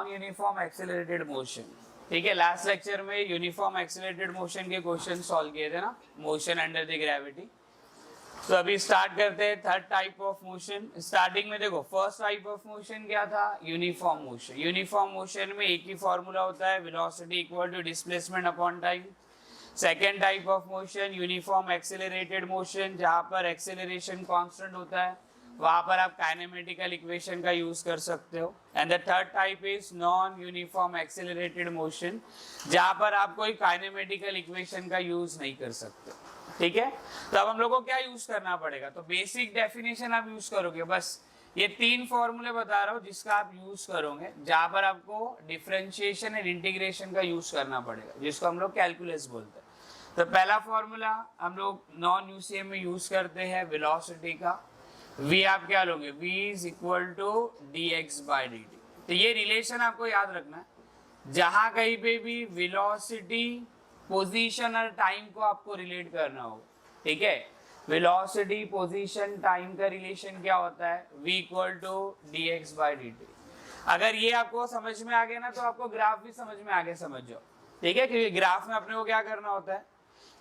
Non uniform accelerated motion. ठीक है, last lecture में यूनिफॉर्म एक्सेलरेटेड मोशन के क्वेश्चन सॉल्व किए थे ना, मोशन अंडर द ग्रेविटी। तो अभी स्टार्ट करते हैं third type of motion. Starting में देखो फर्स्ट टाइप ऑफ मोशन क्या था, यूनिफॉर्म मोशन। यूनिफॉर्म मोशन में एक ही फॉर्मूला होता है, velocity equal to displacement upon time. Second type of motion uniform accelerated motion, जहां पर एक्सेलरेशन कांस्टेंट होता है, वहां पर आप काइनेमेटिकल इक्वेशन का यूज कर सकते हो। And the third type is non uniform accelerated motion, जहां पर आप कोई काइनेमेटिकल इक्वेशन का यूज नहीं कर सकते। ठीक है, तो अब हम लोग को क्या यूज करना पड़ेगा, तो बेसिक डेफिनेशन आप यूज करोगे। बस ये तीन फॉर्मूले बता रहा हूँ जिसका आप यूज करोगे, जहां पर आपको डिफरेंशिएशन एंड इंटीग्रेशन का यूज करना पड़ेगा, जिसको हम लोग कैलकुलस बोलते हैं। तो पहला फॉर्मूला हम लोग नॉन यूसीएम में यूज करते हैं वेलोसिटी का। v आप क्या लोगे, v is equal to dx by dt। तो ये रिलेशन आपको याद रखना है, जहां कहीं पे भी वेलोसिटी पोजीशन और टाइम को आपको रिलेट करना होगा। ठीक है, वेलोसिटी पोजीशन टाइम का रिलेशन क्या होता है, v equal to dx by dt। अगर ये आपको समझ में आ गया ना, तो आपको ग्राफ भी समझ में आगे समझ जाओ। ठीक है, क्योंकि ग्राफ में अपने को क्या करना होता है,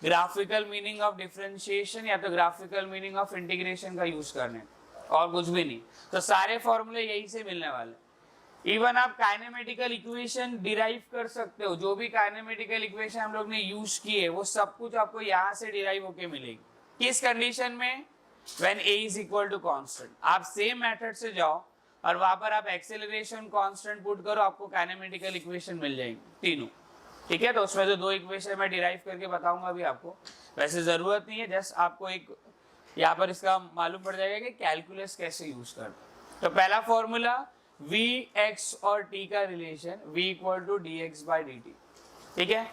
ग्राफिकल मीनिंग ऑफ डिफरेंशिएशन या तो ग्राफिकल मीनिंग ऑफ इंटीग्रेशन का यूज करने, और कुछ भी नहीं। तो सारे फॉर्मूले यही से मिलने वाले। इवन आप काइनेमेटिकल इक्वेशन डिराइव कर सकते हो, जो भी काइनेमेटिकल इक्वेशन हम लोग ने यूज किए वो सब कुछ आपको यहाँ से डिराइव होके मिलेगी। किस कंडीशन में, when a is equal to constant. आप सेम मेथड से जाओ और वहां पर आप एक्सेलरेशन कांस्टेंट पुट करो, आपको काइनेमेटिकल इक्वेशन मिल जाएगी तीनों। ठीक है, तो उसमें से दो इक्वेशन मैं डिराइव करके बताऊंगा अभी आपको, वैसे जरूरत नहीं है, जस्ट आपको एक यहाँ पर इसका मालूम पड़ जाएगा कि कैलकुलस कैसे यूज करते। तो पहला फॉर्मूला v x और t का relation, v equal to dx by dt। ठीक है,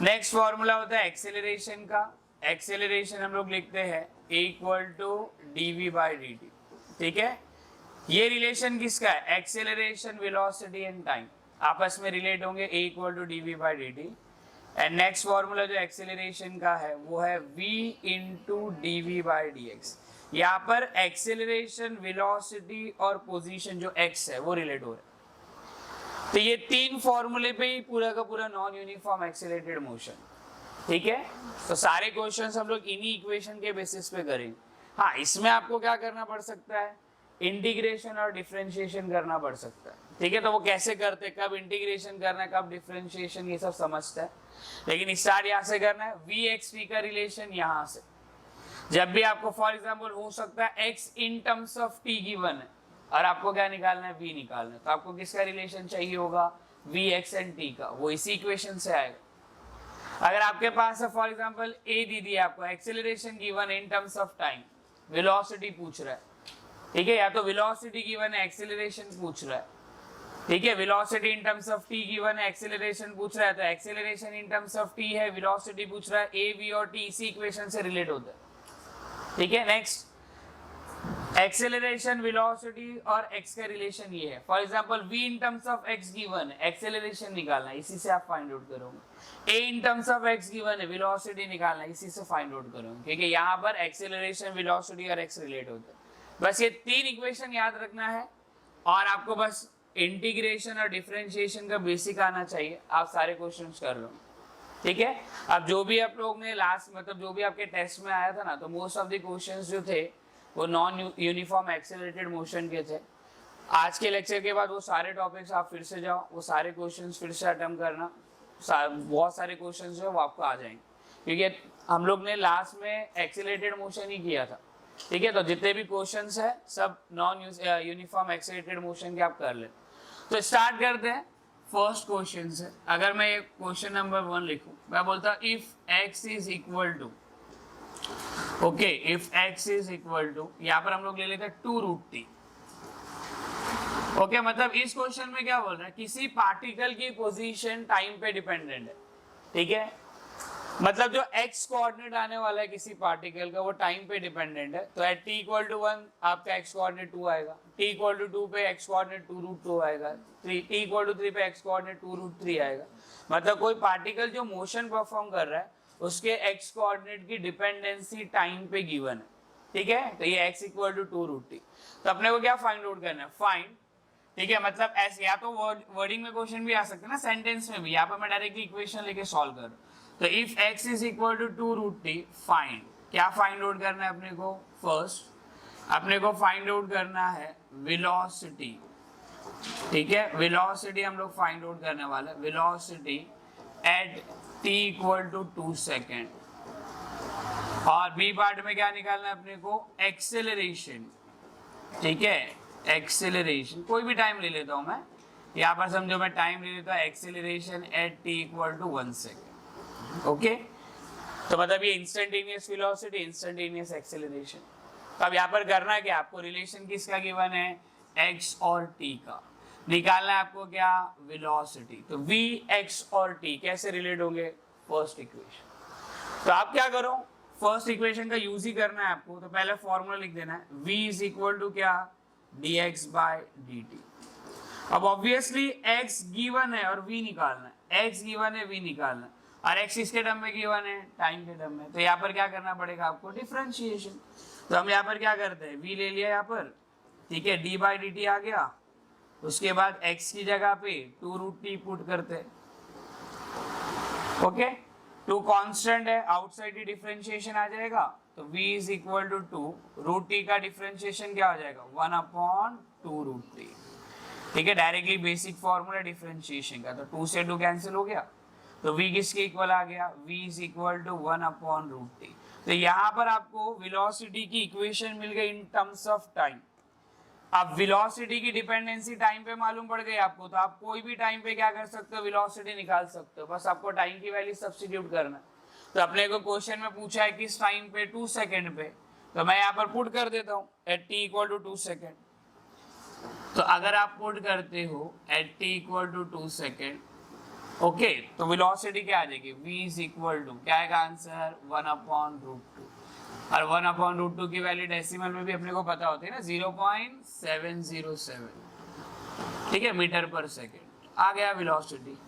नेक्स्ट फॉर्मूला होता है एक्सेलरेशन का। एक्सेलरेशन हम लोग लिखते हैं a equal to dv by dt। ठीक है, ये रिलेशन किसका है, एक्सेलरेशन वेलोसिटी एंड टाइम आपस में रिलेट होंगे, a equal to dv by dt। And next formula जो एक्सेलरेशन का है वो है v into dv by dx। यहाँ पर एक्सेलरेशन, वेलोसिटी और पोजीशन जो x है वो रिलेट हो रहा है। तो ये तीन फॉर्मूले पे ही पूरा का पूरा नॉन यूनिफॉर्म एक्सेलरेटेड मोशन। ठीक है, तो सारे क्वेश्चंस हम लोग इन्हीं इक्वेशन के बेसिस पे करेंगे। हाँ, इसमें आपको क्या करना पड़ सकता है, इंटीग्रेशन और डिफरेंशिएशन करना पड़ सकता है। ठीक है, तो वो कैसे करते, कब इंटीग्रेशन करना है, कब डिफरेंशिएशन, ये सब समझता है। लेकिन स्टार्ट यहाँ से करना है, v x t का रिलेशन यहाँ से। जब भी आपको फॉर एग्जांपल हो सकता है x in terms of t given है और आपको क्या निकालना है, v निकालना है, तो आपको किसका रिलेशन चाहिए होगा, v x एंड t का, वो इसी इक्वेशन से आएगा। अगर आपके पास है फॉर एग्जांपल a दी दी आपको, acceleration given in terms of time, velocity पूछ रहा है। ठीक है, या तो वेलोसिटी गिवन है, एक्सेलरेशन पूछ रहा है। ठीक है, velocity in terms of t given है, एक्सेलरेशन पूछ रहा है, तो acceleration in terms of t है, वेलोसिटी पूछ रहा है, a v और t इसी इक्वेशन से रिलेट होता है। ठीक है, नेक्स्ट एक्सेलरेशन, वेलोसिटी और x का रिलेशन ये है। For example v in terms of x given है, एक्सेलरेशन निकालना है, इसी से आप फाइंड आउट करोगे। a in terms of x given है, वेलोसिटी निकालना है, इसी से फाइंड आउट करोगे, क्योंकि यहाँ पर एक्सेलरेशन, वेलोसिटी और x रिलेट होता है। बस ये तीन इक्वेशन याद रखना है और आपको बस इंटीग्रेशन और डिफरेंशिएशन का बेसिक आना चाहिए, आप सारे क्वेश्चंस कर लो। ठीक है, अब जो भी आप लोग ने लास्ट मतलब जो भी आपके टेस्ट में आया था ना, तो मोस्ट ऑफ द क्वेश्चंस जो थे वो नॉन यूनिफॉर्म एक्सेलरेटेड मोशन के थे। आज के लेक्चर के बाद वो सारे टॉपिक्स आप फिर से जाओ, वो सारे क्वेश्चंस फिर से अटेम्प्ट करना, बहुत सारे क्वेश्चंस जो है वो आपको आ जाएंगे, क्योंकि हम लोग ने लास्ट में एक्सेलरेटेड मोशन ही किया था। ठीक है, तो जितने भी क्वेश्चंस है सब नॉन यूनिफॉर्म एक्सेलरेटेड मोशन के आप कर ले। तो स्टार्ट करते हैं फर्स्ट क्वेश्चन से। अगर मैं क्वेश्चन नंबर 1 लिखूं, मैं बोलता हूं if x is equal to, okay, if x is equal to, यहाँ पर हम लोग ले लेते हैं 2√t। ओके, मतलब इस क्वेश्चन में क्या बोल रहा है, किसी पार्टिकल की पोजीशन टाइम पे डिपेंडेंट है। ठीक है, मतलब जो x कोऑर्डिनेट आने वाला है किसी पार्टिकल का, वो टाइम पे डिपेंडेंट है। तो एट t इक्वल टू 1 आपका x कोऑर्डिनेट 2 आएगा, t इक्वल टू 2 पे x कोऑर्डिनेट 2√2 आएगा, t इक्वल टू 3 पे x कोऑर्डिनेट 2√3 आएगा। मतलब कोई पार्टिकल जो मोशन परफॉर्म कर रहा है उसके x कोऑर्डिनेट की डिपेंडेंसी टाइम पे गिवन है। ठीक है, तो ये x इक्वल टू 2√t। तो अपने को क्या फाइंड आउट करना है, फाइंड ठीक है, मतलब ऐसे या तो वर्डिंग में क्वेश्चन भी आ सकता है ना, सेंटेंस में भी। यहाँ पर मैं डायरेक्टली इक्वेशन लेके सॉल्व कर, तो if x is equal to 2√t, find, क्या फाइंड आउट करना है अपने को? फर्स्ट अपने को फाइंड आउट करना है वेलोसिटी, ठीक है, वेलोसिटी हम लोग फाइंड आउट करने वाले हैं, velocity at t equal to 2 second. और बी पार्ट में क्या निकालना है अपने को? एक्सेलरेशन, ठीक है, एक्सेलरेशन, कोई भी टाइम ले लेता हूं मैं, यहाँ पर समझो मैं टाइम ले लेता हूँ acceleration at t equal to 1 second, okay. तो मतलब ये इंस्टेंटेनियस वेलोसिटी, इंस्टेंटेनियस एक्सेलरेशन। तो अब यहाँ पर करना है कि आपको रिलेशन किसका गिवन है? x और t का निकालना है आपको, क्या? वेलोसिटी। तो v, x और t कैसे रिलेट होंगे? First equation. तो आप क्या करो, फर्स्ट इक्वेशन का यूज ही करना है आपको। तो पहले फॉर्मूला लिख देना है, v इज इक्वल टू क्या? dx by dt। अब ऑब्वियसली x गिवन है और v निकालना है, x गिवन है, v निकालना है, और x किसके टर्म में गिवन है? टाइम के टर्म में। तो यहाँ पर क्या करना पड़ेगा आपको? डिफरेंशिएशन। तो हम यहाँ पर क्या करते हैं, v ले लिया यहाँ पर, ठीक है, d बाई dt आ गया, उसके बाद x की जगह पे 2√t पुट करते हैं, ओके। 2 कांस्टेंट है, आउटसाइड ही डिफरेंशिएशन आ जाएगा, तो v is equal to 2√t का डिफरेंशिएशन क्या हो जाएगा? 1/2√t, ठीक है, डायरेक्टली बेसिक फॉर्मूला डिफरेंशिएशन का। तो 2 से 2 कैंसिल हो गया, तो v किसके इक्वल आ गया? v is equal to 1/√t। तो यहाँ पर आपको वेलोसिटी की इक्वेशन मिल गई इन टर्म्स ऑफ टाइम। अब वेलोसिटी की डिपेंडेंसी टाइम पे मालूम पड़ गई आपको, तो आप कोई भी टाइम पे क्या कर सकते हो? वेलोसिटी निकाल सकते हो, बस आपको टाइम की वैल्यू सब्स्टिट्यूट करना। तो अपने को क्वेश्चन में पूछा है किस टाइम पे? 2 सेकेंड पे, तो मैं यहाँ पर पुट कर देता हूँ at t equal to 2 second. तो अगर आप पुट करते हो at t equal to 2 second, okay, तो वेलोसिटी क्या आ जाएगी? v इज इक्वल टू, क्या आएगा आंसर? 1/√2। और 1/√2 की वैल्यू डेसिमल में भी अपने को पता होती है ना, 0.707, ठीक है, मीटर पर सेकेंड आ गया वेलोसिटी।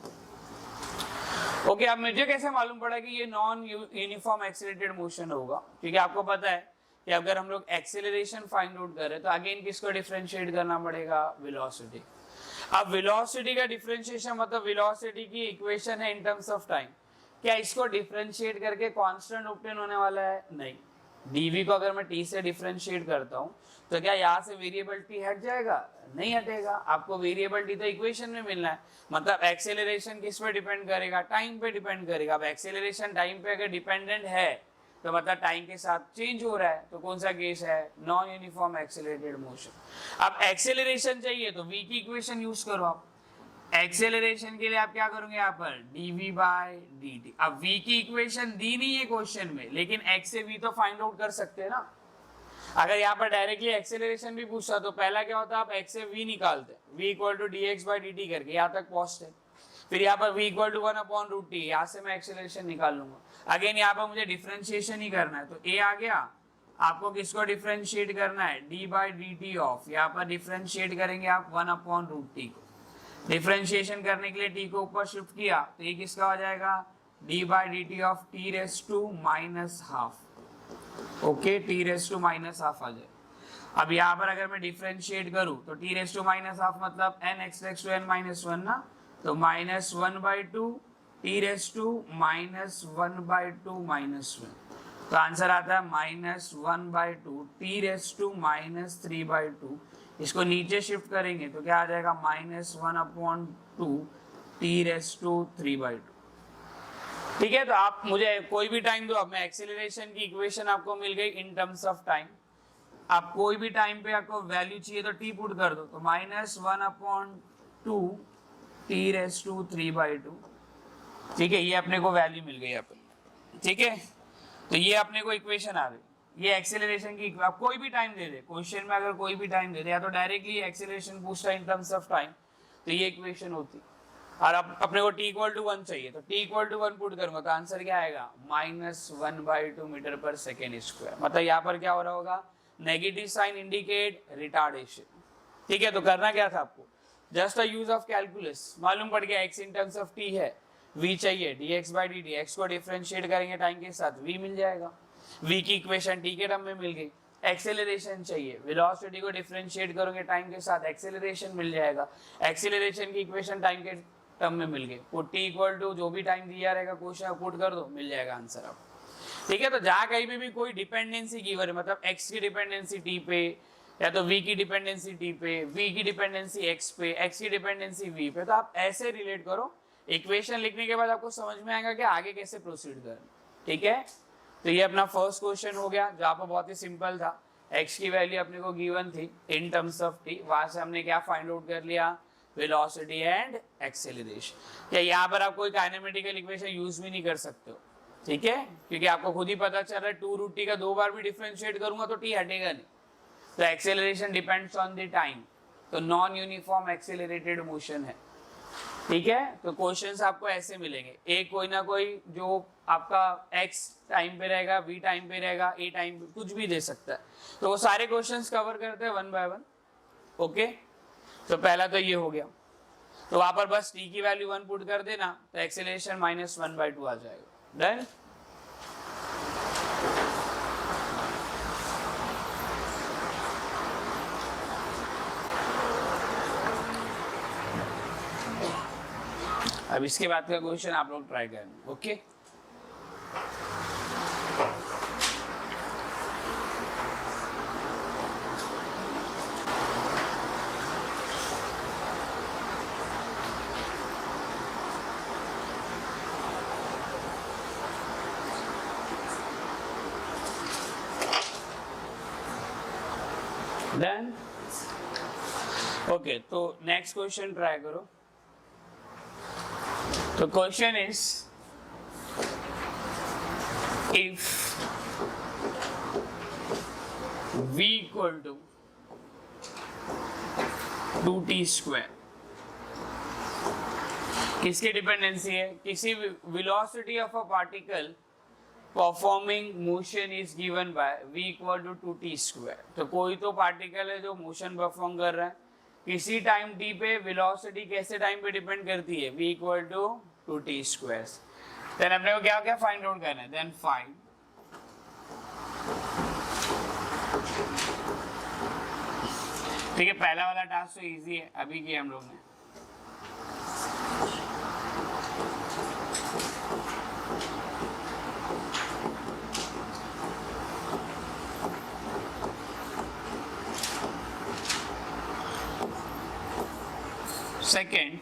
ओके, अब मुझे कैसे मालूम पड़ा कि ये नॉन यूनिफॉर्म एक्सीलरेटेड मोशन होगा? क्योंकि आपको पता है कि अगर हम लोग एक्सेलरेशन फाइंड आउट करें तो अगेन किसको डिफरेंशिएट करना पड़ेगा? वेलोसिटी। अब वेलोसिटी का डिफरेंशिएशन मतलब वेलोसिटी की इक्वेशन है इन टर्म्स ऑफ टाइम, क्या इसको डिफरेंशिएट करके कांस्टेंट ऑब्टेन होने वाला है? नहीं। dv को अगर मैं t से डिफरेंशिएट करता हूँ तो क्या यहाँ से वेरिएबल t हट जाएगा? नहीं हटेगा, आपको वेरिएबल t तो इक्वेशन में मिलना है। मतलब एक्सेलरेशन किस पे डिपेंड करेगा? टाइम पे डिपेंड करेगा। अब एक्सेलरेशन टाइम पे अगर डिपेंडेंट है तो मतलब टाइम के साथ चेंज हो रहा है, तो कौन सा केस है? Non uniform accelerated motion. अब एक्सेलरेशन चाहिए तो v की इक्वेशन यूज करो आप। एक्सेलरेशन के लिए आप क्या करोगे यहाँ पर? dv by dt। अब v की इक्वेशन दी नहीं है क्वेश्चन में, लेकिन x से v तो फाइंड आउट कर सकते हैं ना। अगर यहाँ पर डायरेक्टली एक्सेलरेशन भी पूछता तो पहला क्या होता? आप x से v निकालते, v equal to dx by dt करके यहाँ तक पहुंचते, फिर यहाँ पर v इक्वल टू 1/√t, यहाँ से मैं एक्सेलरेशन निकाल लूंगा। अगेन यहाँ पर मुझे डिफरेंशिएशन ही करना है, तो a आ गया, आपको किसको डिफरेंशिएट करना है? d बाई dt ऑफ, यहाँ पर डिफरेंशिएट करेंगे आप 1/√t को। डिफरेंशिएशन करने के लिए t को ऊपर शिफ्ट किया तो ये किसका हो जाएगा? d by dt of t raise to minus half, okay, t raise to minus half आ जाए। अब यहाँ पर अगर मैं डिफरेंशिएट करूँ तो t raise to minus half मतलब n(x raise to n minus 1) ना, तो -1/2 t रेस टू -1/2 -1, तो आंसर आता है -1/2 t रेस टू -3/2। इसको नीचे शिफ्ट करेंगे तो क्या आ जाएगा? -1/2 t रेस टू 3/2, ठीक है। तो आप मुझे कोई भी टाइम दो, अब मैं एक्सेलरेशन की इक्वेशन आपको मिल गई इन टर्म्स ऑफ टाइम। आप कोई भी टाइम पे आपको वैल्यू चाहिए तो t पुट कर दो, तो -1/2 t रेस टू 3/2, ठीक है, ये अपने को वैल्यू मिल गई यहाँ पर, ठीक है। तो ये अपने को इक्वेशन आ गई, ये एक्सेलरेशन की। आप कोई भी टाइम दे दे क्वेश्चन में, अगर कोई भी टाइम दे दे, या तो डायरेक्टली एक्सेलरेशन पूछता है इन टर्म्स ऑफ टाइम, तो ये इक्वेशन होती। और अब अपने को t इक्वल टू 1 चाहिए, तो t इक्वल टू 1 पुट करूंगा तो आंसर क्या आएगा? -1/2 मीटर पर सेकेंड स्क्वायर। मतलब यहाँ पर क्या हो रहा होगा? नेगेटिव साइन इंडिकेट रिटार्डेशन, ठीक है। तो करना क्या था आपको? Just a use of calculus, मालूम पड़ गया x in terms of t है, v चाहिए dx बाई dt, x को डिफरेंशिएट करेंगे टाइम के साथ, v मिल जाएगा। v की इक्वेशन t के टर्म में मिल गई, एक्सेलरेशन चाहिए, वेलोसिटी को डिफरेंशिएट करोगे टाइम के साथ, एक्सेलरेशन मिल जाएगा। एक्सेलरेशन की इक्वेशन टाइम के टर्म में मिल गई, पुट टी इक्वल टू जो भी टाइम दिया रहेगा क्वेश्चन पुट कर दो, मिल जाएगा आंसर आपको। ठीक है, तो जहां कहीं भी कोई डिपेंडेंसी गिवन है, मतलब x की डिपेंडेंसी t पे, या तो v की डिपेंडेंसी t पे, v की डिपेंडेंसी x पे, x की डिपेंडेंसी v पे, तो आप ऐसे रिलेट करो। इक्वेशन लिखने के बाद आपको समझ में आएगा कि आगे कैसे प्रोसीड करना। ठीक है, तो ये अपना फर्स्ट क्वेश्चन हो गया, जहाँ पर बहुत ही सिंपल था। x की वैल्यू अपने को गिवन थी इन टर्म्स ऑफ t, वहां से हमने क्या फाइंड आउट कर लिया, वेलोसिटी एंड एक्सेलरेशन। क्या यहाँ पर आप कोई काइनेमेटिकल इक्वेशन यूज भी नहीं कर सकते हो, ठीक है, क्योंकि आपको खुद ही पता चल रहा है 2√t का 2 बार भी डिफरेंशिएट करूंगा तो t हटेगा नहीं। तो acceleration depends on the time, तो नॉन यूनिफॉर्म एक्सेलरेटेड मोशन है। ठीक है, तो क्वेश्चंस आपको ऐसे मिलेंगे, एक कोई ना कोई जो आपका x टाइम पे रहेगा, v टाइम पे रहेगा, a टाइम पे, कुछ भी दे सकता है। तो वो सारे क्वेश्चंस कवर करते हैं 1 बाय 1। ओके, तो पहला तो ये हो गया, तो वहां पर बस t की वैल्यू 1 पुट कर देना, तो एक्सेलरेशन -1/2 आ जाएगा। डन। अब इसके बाद का क्वेश्चन आप लोग ट्राई करें। Okay, done. ओके, तो नेक्स्ट क्वेश्चन ट्राई करो। तो question is, if v equal to 2t², किसकी डिपेंडेंसी है, किसी velocity of a particle performing motion is given by v equal to 2t²। तो कोई तो पार्टिकल है जो मोशन परफॉर्म कर रहा है किसी टाइम t पे, वेलोसिटी कैसे टाइम पे डिपेंड करती है, v equal to 2t²। Then अपने को क्या क्या फाइंड आउट करना है, देन फाइंड ठीक है, पहला वाला टास्क तो इजी है, अभी किया हम लोग ने। सेकेंड,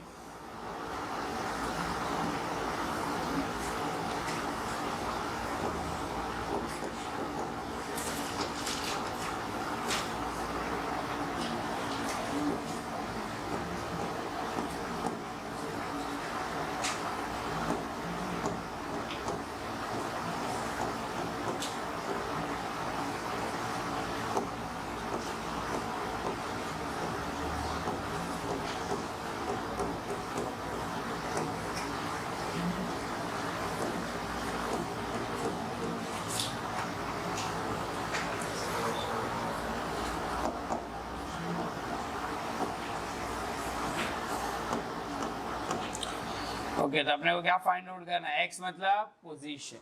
ओके, तो अपने को क्या फाइंड आउट करना है, x मतलब पोजीशन,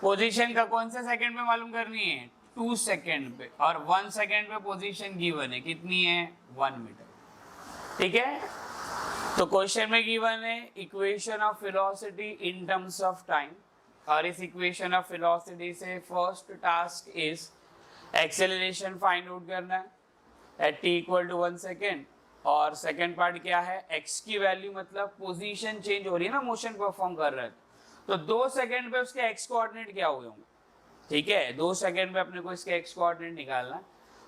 पोजीशन का कौन से सेकंड पे मालूम करनी है, 2 सेकंड पे, और 1 सेकंड पे पोजीशन गिवन है, कितनी है, 1 मीटर। ठीक है, तो क्वेश्चन में गिवन है equation of velocity in terms of time, और इस इक्वेशन ऑफ वेलोसिटी से first task is acceleration find out करना है at t equal to 1 second, और सेकेंड पार्ट क्या है, x की वैल्यू मतलब पोजीशन चेंज हो रही है ना, मोशन परफॉर्म कर रहा है, तो 2 सेकेंड पे उसके x कोऑर्डिनेट क्या हुए होंगे। ठीक है, 2 सेकेंड पे अपने को इसके x कोऑर्डिनेट निकालना है,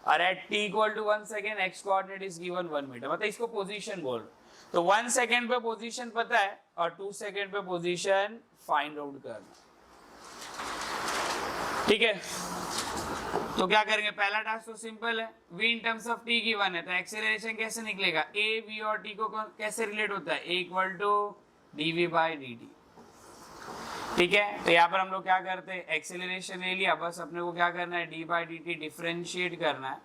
और at t equal to 1 second x coordinate is given 1 metre, मतलब इसको पोजीशन बोल रहे। तो 1 सेकेंड पे पोजीशन पता है, और 2 सेकेंड पे पोजीशन फाइंड आउट करना। ठीक है, तो क्या करेंगे, पहला टास्क तो सिंपल है, v in terms of t given है, तो एक्सेलरेशन कैसे निकलेगा, a v और t को कैसे रिलेट होता है, a इक्वल टू dv/dt। ठीक है, तो यहाँ पर हम लोग क्या करते हैं, एक्सेलरेशन ले लिया, बस अपने को क्या करना है, d/dt डिफरेंशिएट करना है,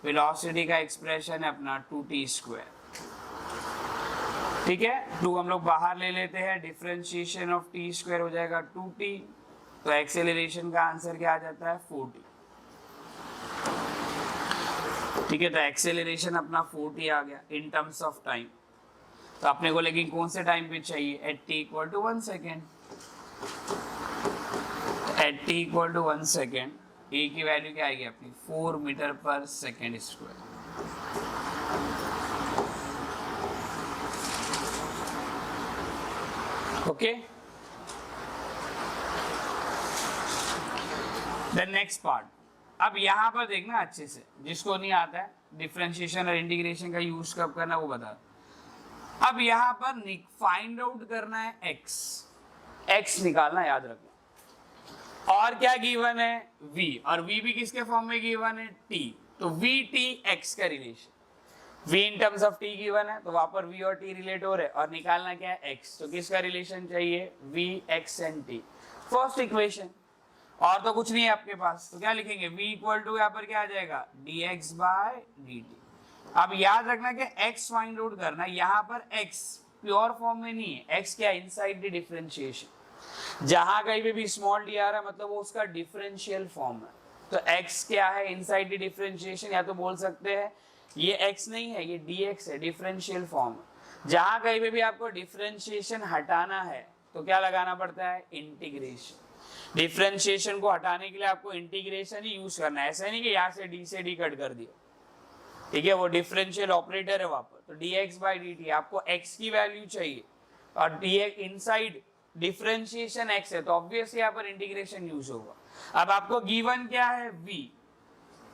वेलोसिटी का एक्सप्रेशन है अपना 2t²। ठीक है, 2 हम लोग बाहर ले लेते हैं, डिफरेंशिएशन ऑफ t² हो जाएगा 2t, तो एक्सेलरेशन का आंसर क्या आ जाता है, 4t। ठीक है, तो एक्सेलरेशन अपना 40 आ गया इन टर्म्स ऑफ टाइम। तो अपने को लेकिन कौन से टाइम पे चाहिए, at t equal to 1 second. At t equal to 1 second a की वैल्यू क्या आएगी अपनी, 4 metre per second square. Okay, the next part. अब यहां पर देखना अच्छे से, जिसको नहीं आता है डिफरेंशिएशन और इंटीग्रेशन का यूज कब करना वो बता। अब यहां पर फाइंड आउट करना है एक्स, एक्स निकालना याद रखना। और क्या गिवन है, v, और v भी किसके फॉर्म में गिवन है, t। तो v t x का relation, v in terms of t given है, तो वहां पर v और t रिलेट हो रहे, और निकालना क्या है x। तो किसका रिलेशन चाहिए, v x and t, first equation. और तो कुछ नहीं है आपके पास, तो क्या लिखेंगे, v इक्वल टू यहाँ पर क्या आ जाएगा, dx बाय dt। अब याद रखना कि x फाइंड आउट करना, यहाँ पर x प्योर फॉर्म में नहीं है, x क्या, इनसाइड द डिफरेंशिएशन। जहां कहीं पे भी स्मॉल डी आ रहा है मतलब वो उसका डिफरेंशियल फॉर्म है। तो x क्या है, इनसाइड द डिफरेंशिएशन, या तो बोल सकते हैं ये x नहीं है, ये dx है, डिफरेंशियल फॉर्म है। जहां कहीं पे भी आपको डिफरेंशिएशन हटाना है तो क्या लगाना पड़ता है, इंटीग्रेशन। डिफरेंशिएशन को हटाने के लिए आपको इंटीग्रेशन ही यूज करना है, ऐसा नहीं कि यहाँ से d कट कर दिया, ठीक है, वो डिफरेंशियल ऑपरेटर है वहां पर। तो dx बाई dt आपको x की वैल्यू चाहिए, और dx इनसाइड डिफरेंशिएशन x है, तो ऑब्वियसली यहाँ पर इंटीग्रेशन यूज होगा। अब आपको गिवन क्या है, v,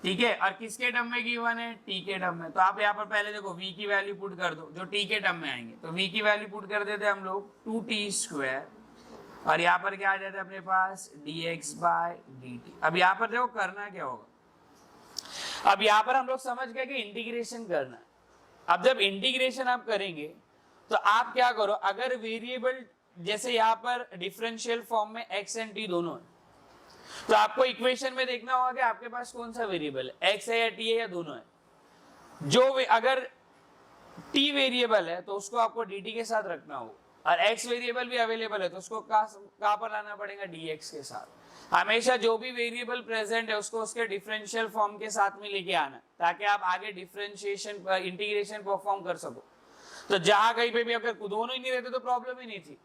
ठीक है, और किसके टर्म में गिवन है, t के टर्म में। तो आप यहाँ पर पहले देखो v की वैल्यू पुट कर दो, जो t के टर्म में आएंगे। तो v की वैल्यू पुट कर देते हम लोग 2t स्क्वायर, और यहाँ पर क्या आ जाता है अपने पास, dx बाय dt। अब यहाँ पर देखो करना क्या होगा, अब यहाँ पर हम लोग समझ गए कि इंटीग्रेशन करना है। अब जब इंटीग्रेशन आप करेंगे तो आप क्या करो, अगर वेरिएबल जैसे यहाँ पर डिफरेंशियल फॉर्म में x एंड t दोनों है, तो आपको इक्वेशन में देखना होगा कि आपके पास कौन सा वेरिएबल है, x है या t है या दोनों है। जो अगर t वेरिएबल है तो उसको आपको dt के साथ रखना होगा, और x वेरिएबल भी अवेलेबल है तो उसको कहाँ पर लाना पड़ेगा, dx के साथ। हमेशा जो भी वेरिएबल प्रेजेंट है उसको उसके डिफरेंशियल फॉर्म के साथ में लेके आना, ताकि आप आगे डिफरेंशिएशन इंटीग्रेशन परफॉर्म कर सको। तो जहां कहीं पे भी अगर दोनों ही नहीं रहते तो प्रॉब्लम ही नहीं थी,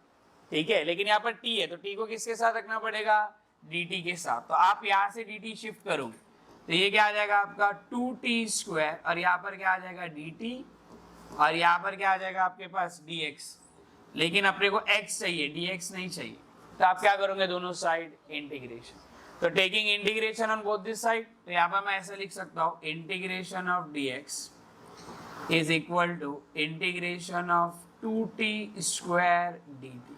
ठीक है, लेकिन यहाँ पर t है तो t को किसके साथ रखना पड़ेगा, dt के साथ। तो आप यहाँ से dt शिफ्ट करोगे तो ये क्या आ जाएगा आपका 2t स्क्वायर, और यहाँ पर क्या आ जाएगा dt, और यहाँ पर क्या आ जाएगा आपके पास dx। लेकिन अपने को x चाहिए, dx नहीं चाहिए, तो आप क्या करोगे, दोनों साइड इंटीग्रेशन। तो taking integration on both this side, तो यहाँ पर मैं ऐसे लिख सकता हूँ, integration of dx is equal to integration of 2t square dt।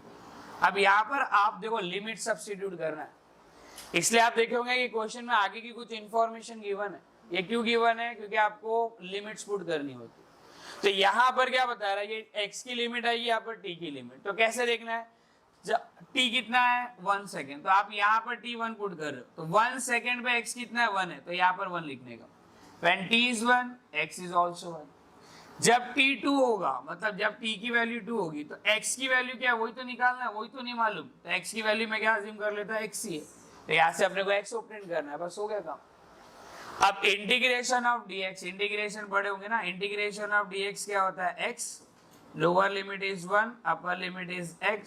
अब यहाँ पर आप देखो लिमिट सब्स्टिट्यूट करना है, इसलिए आप देखेंगे कि क्वेश्चन में आगे की कुछ इंफॉर्मेशन गिवन है। ये क्यों गिवन है, क्योंकि आपको लिमिट्स पुट करनी होती है। तो यहाँ पर क्या बता रहा है, ये x की लिमिट आएगी, यहाँ पर t की लिमिट। तो कैसे देखना है, t कितना है 1 सेकेंड, तो आप यहाँ पर t 1 पुट कर रहे हो, तो 1 सेकेंड पे x कितना है 1 है, तो यहाँ पर 1 लिखने का। When t is 1 x is also 1। जब t 2 होगा, मतलब जब t की वैल्यू 2 होगी, तो x की वैल्यू क्या है वही तो निकालना है, वही तो नहीं मालूम। तो x की वैल्यू में क्या अज्यूम कर लेता है, x ही है, तो यहाँ से अपने को x ऑब्टेन करना है, बस हो गया काम। अब इंटीग्रेशन ऑफ dx, इंटीग्रेशन पढ़े होंगे ना, इंटीग्रेशन ऑफ dx क्या होता है, x, lower limit is 1, upper limit is x,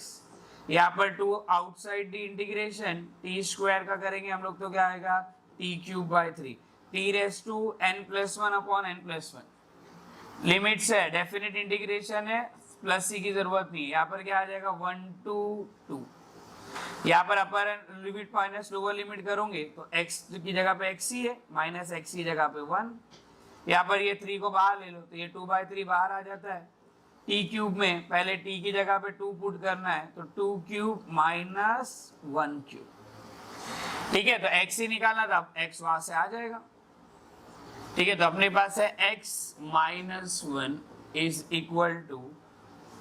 यहाँ पर 2 outside the integration, t square का करेंगे हम लोग तो क्या आएगा, t cube by 3, t raise to n+1 upon n+1। Limits है, डेफिनेट इंटीग्रेशन है, प्लस सी की जरूरत नहीं है। यहाँ पर क्या आ जाएगा 1 to 2, यहाँ पर upper limit minus lower limit करोगे तो x की जगह पे x ही है, माइनस x की जगह पे 1। यहाँ पर ये 3 को बाहर ले लो तो ये 2/3 बाहर आ जाता है। t क्यूब में पहले t की जगह पे 2 पुट करना है, तो 2 क्यूब माइनस 1 क्यूब, ठीक है। तो x ही निकालना था, x वहां से आ जाएगा, ठीक है। तो अपने पास है x minus 1 is equal to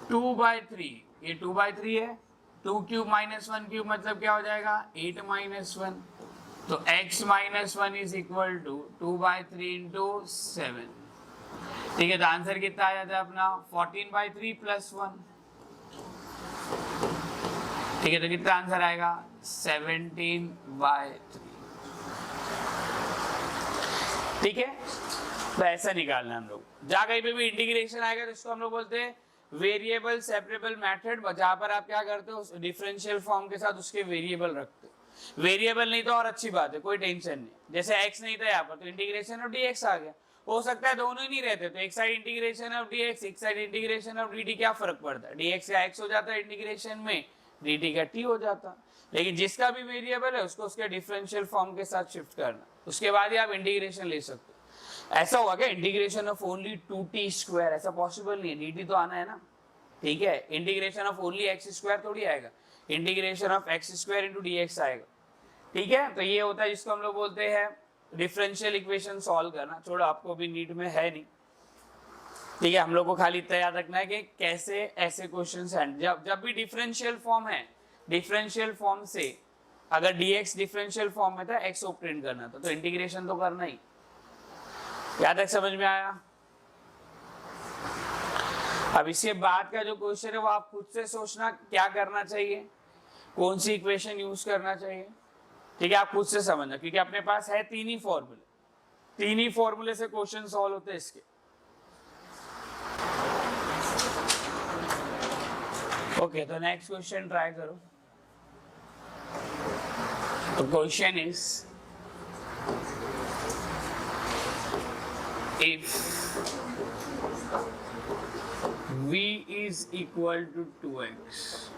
2/3, ये 2/3 है, 2 क्यूब माइनस 1 क्यूब मतलब क्या हो जाएगा 8 माइनस 1। तो x minus 1 is equal to 2/3 into 7, ठीक है। तो आंसर कितना आ जाता है अपना 14/3 प्लस 1, ठीक है। तो कितना आंसर आएगा 17/3, ठीक है। तो ऐसा निकालना हम लोग। जहाँ कहीं पे भी इंटीग्रेशन आएगा तो इसको हम लोग बोलते हैं वेरिएबल सेपरेबल मेथड, जहाँ पर आप क्या करते हो डिफरेंशियल फॉर्म के साथ उसके वेरिएबल रखते हो। वेरिएबल नहीं तो और अच्छी बात है, कोई टेंशन नहीं। जैसे x नहीं था यहाँ पर तो इंटीग्रेशन ऑफ dx आ गया। हो सकता है दोनों ही नहीं रहते तो एक साइड इंटीग्रेशन ऑफ dx, एक साइड इंटीग्रेशन ऑफ dt, क्या फर्क पड़ता है, dx का x हो जाता है इंटीग्रेशन में, dt का t हो जाता। लेकिन जिसका भी वेरिएबल है उसको उसके डिफरेंशियल फॉर्म के साथ शिफ्ट करना, उसके बाद ही आप इंटीग्रेशन ले सकते हो। ऐसा हुआ क्या integration of only 2t square, ऐसा पॉसिबल नहीं है, dt तो आना है ना, ठीक है। Integration of only x square थोड़ी आएगा, integration of x square into dx आएगा, ठीक है। तो ये होता है जिसको हम लोग बोलते हैं डिफरेंशियल इक्वेशन सॉल्व करना। छोड़ो, आपको भी नीट में है नहीं, ठीक है। हम लोग को खाली इतना याद रखना है कि कैसे ऐसे क्वेश्चंस हैं। जब भी डिफरेंशियल फॉर्म है, डिफरेंशियल फॉर्म से अगर dx डिफरेंशियल फॉर्म में था, x ऑब्टेन करना था, तो इंटीग्रेशन तो करना ही। याद तक समझ में आया? अब इसके बाद का जो क्वेश्चन है वो आप खुद से सोचना क्या करना चाहिए, कौन सी इक्वेशन यूज करना चाहिए, ठीक है। आप खुद से समझना, क्योंकि अपने पास है तीन ही फॉर्मूले से क्वेश्चन सॉल्व होते हैं इसके। ओके, तो नेक्स्ट क्वेश्चन ट्राई करो। तो question is if v is equal to 2x,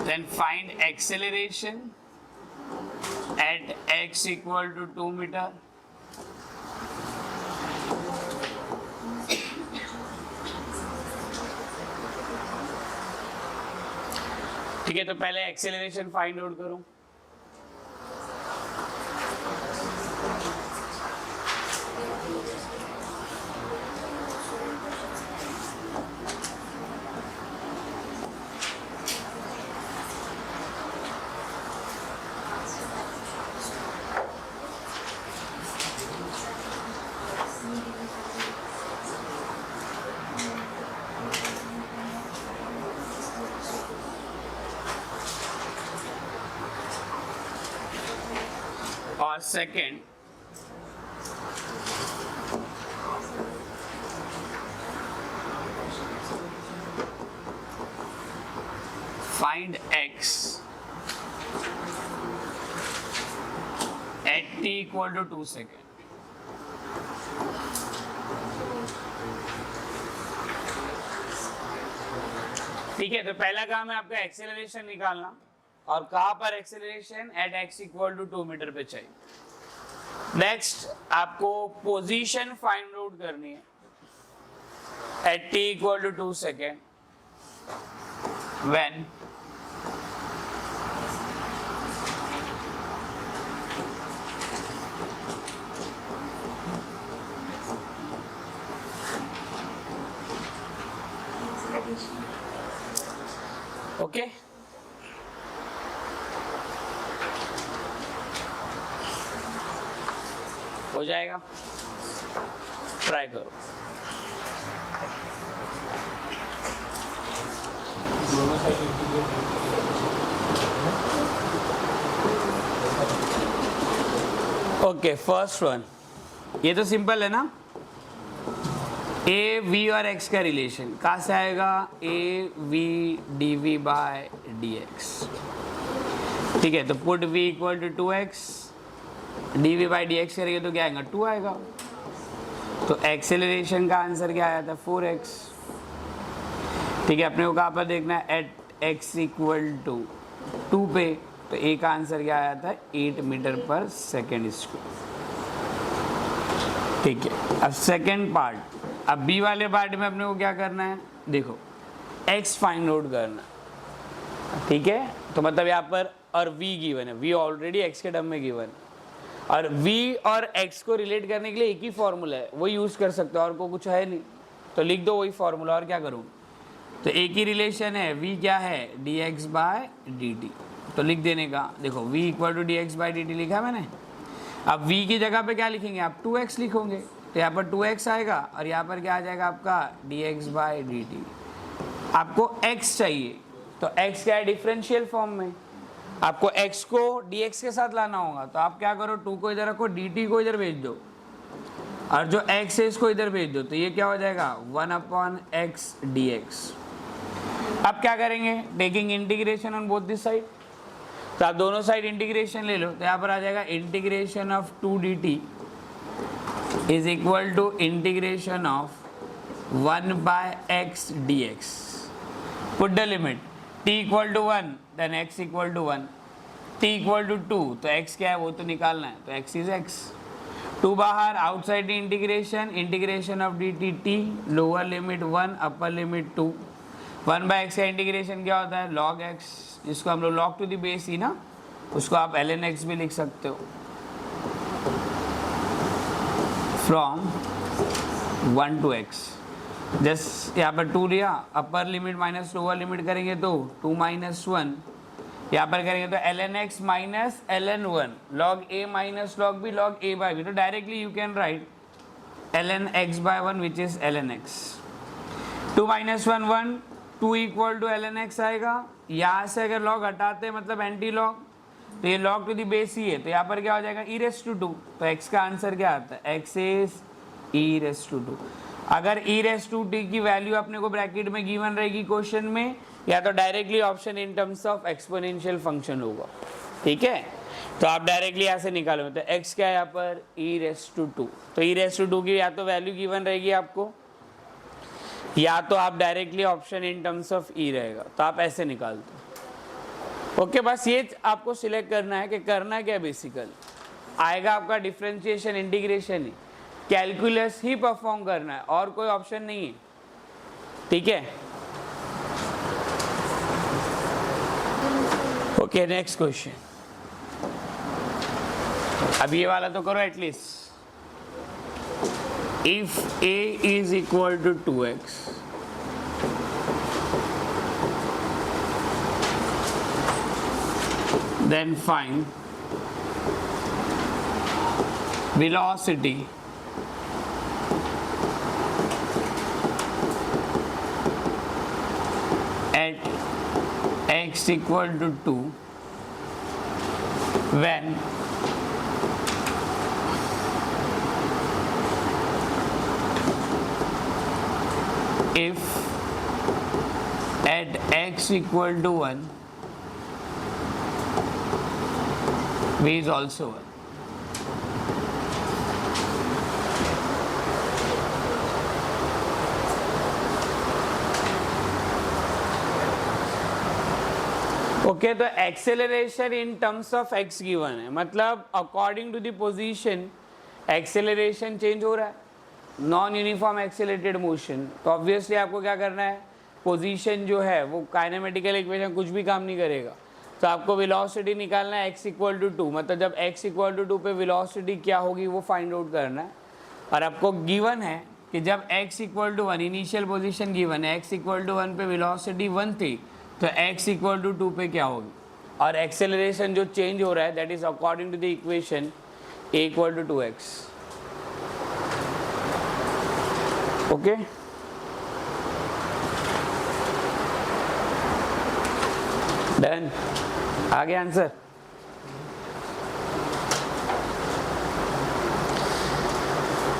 then find acceleration at x equal to 2 meter. ठीक है, तो पहले एक्सेलरेशन फाइंड आउट करो। और second find x at t equal to 2 second. ठीक है, तो पहला काम है आपका एक्सेलरेशन निकालना, और कहां पर acceleration at x equal to 2 metre पे चाहिए। नेक्स्ट आपको पोजीशन फाइंड आउट करनी है at t equal to 2 second when okay. हो जाएगा, ट्राई करो। ओके, फर्स्ट वन ये तो सिंपल है ना, ए वी और एक्स का रिलेशन कहाँ से आएगा, A we D we by D X. ठीक है, तो put V equal to 2x, D we by D X करेंगे तो क्या आएगा 2 आएगा। तो एक्सेलरेशन का आंसर क्या आया था 4x। ठीक है, अपने को कहाँ पर देखना है एट x इक्वल टू 2 पे, तो a का आंसर क्या आया था 8 मीटर पर सेकेंड स्क्वायर। ठीक है, अब सेकेंड पार्ट, अब b वाले पार्ट में अपने को क्या करना है, देखो x फाइंड आउट करना। ठीक है, तो मतलब यहाँ पर और v गिवन है, v ऑलरेडी x के टर्म में गिवन है, और v और x को रिलेट करने के लिए एक ही फॉर्मूला है, वो यूज़ कर सकते हो, और को कुछ है नहीं तो लिख दो वही फॉर्मूला, और क्या करूँ। तो एक ही रिलेशन है, v क्या है dx बाय dt, तो लिख देने का। देखो v equal to dx by dt लिखा है मैंने। अब v की जगह पे क्या लिखेंगे आप 2x लिखोगे, तो यहाँ पर 2x आएगा और यहाँ पर क्या आ जाएगा आपका dx बाय dt। आपको x चाहिए, तो x क्या है, डिफरेंशियल फॉर्म में। आपको x को dx के साथ लाना होगा, तो आप क्या करो, 2 को इधर रखो, dt को इधर भेज दो, और जो x है इसको इधर भेज दो, तो ये क्या हो जाएगा 1/x dx। अब क्या करेंगे, taking integration on both this side, तो आप दोनों साइड इंटीग्रेशन ले लो, तो यहाँ पर आ जाएगा integration of 2 dt is equal to integration of 1/x dx। Put the limit t equal to 1 then x equal to 1, t equal to 2, तो x क्या है वो तो निकालना है, तो x इज x। 2 बाहर, outside integration, integration of dt t, lower limit 1 upper limit 2, 1/x का इंटीग्रेशन क्या होता है, log x, जिसको हम लोग log टू द बेस ही ना, उसको आप ln x भी लिख सकते हो, फ्रॉम 1 to x। जस्ट यहाँ पर 2 लिया, upper limit minus lower limit करेंगे तो 2 - 1, यहाँ पर करेंगे तो ln x minus ln 1, log a minus log b, log a by b, तो directly you can write ln x/1 which is ln x। 2 - 1 1, 2 equal to ln x आएगा। यहाँ से अगर log हटाते हैं मतलब एंटी लॉग, तो ये log टू दी बेस ही है, तो यहाँ पर क्या हो जाएगा e⁻², तो x का आंसर क्या आता है, x इज e⁻²। अगर e⁻t की वैल्यू अपने को ब्रैकेट में गिवन रहेगी क्वेश्चन में, या तो directly option in terms of exponential function होगा, ठीक है, तो आप डायरेक्टली ऐसे निकालोगे, तो x क्या है यहाँ पर e⁻², तो e⁻² की या तो वैल्यू गिवन रहेगी आपको, या तो आप directly option in terms of e रहेगा, तो आप ऐसे निकालते हो। ओके, बस ये आपको सिलेक्ट करना है कि करना क्या, बेसिकल आएगा आपका डिफरेंशिएशन इंटीग्रेशन ही, कैलकुलस ही परफॉर्म करना है, और कोई ऑप्शन नहीं है, ठीक है। ओके, नेक्स्ट क्वेश्चन, अब ये वाला तो करो at least. If a is equal to 2x, then find velocity at x equal to 2 when if at x equal to 1 v is also 1। Okay, तो acceleration in terms of x given है, मतलब according to the position acceleration change हो रहा है, non uniform accelerated motion, तो obviously आपको क्या करना है, पोजीशन जो है वो काइनेमेटिकल इक्वेशन कुछ भी काम नहीं करेगा, तो आपको वेलोसिटी निकालना है x इक्वल टू 2, मतलब जब x इक्वल टू 2 पे वेलोसिटी क्या होगी वो फाइंड आउट करना है। और आपको गिवन है कि जब x equal to 1, initial position given है, x इक्वल टू 1 पे वेलोसिटी 1 थी, तो x इक्वल टू 2 पे क्या होगी, और एक्सेलरेशन जो चेंज हो रहा है that is according to the equation a equal to 2x। Okay, done, आगे आंसर।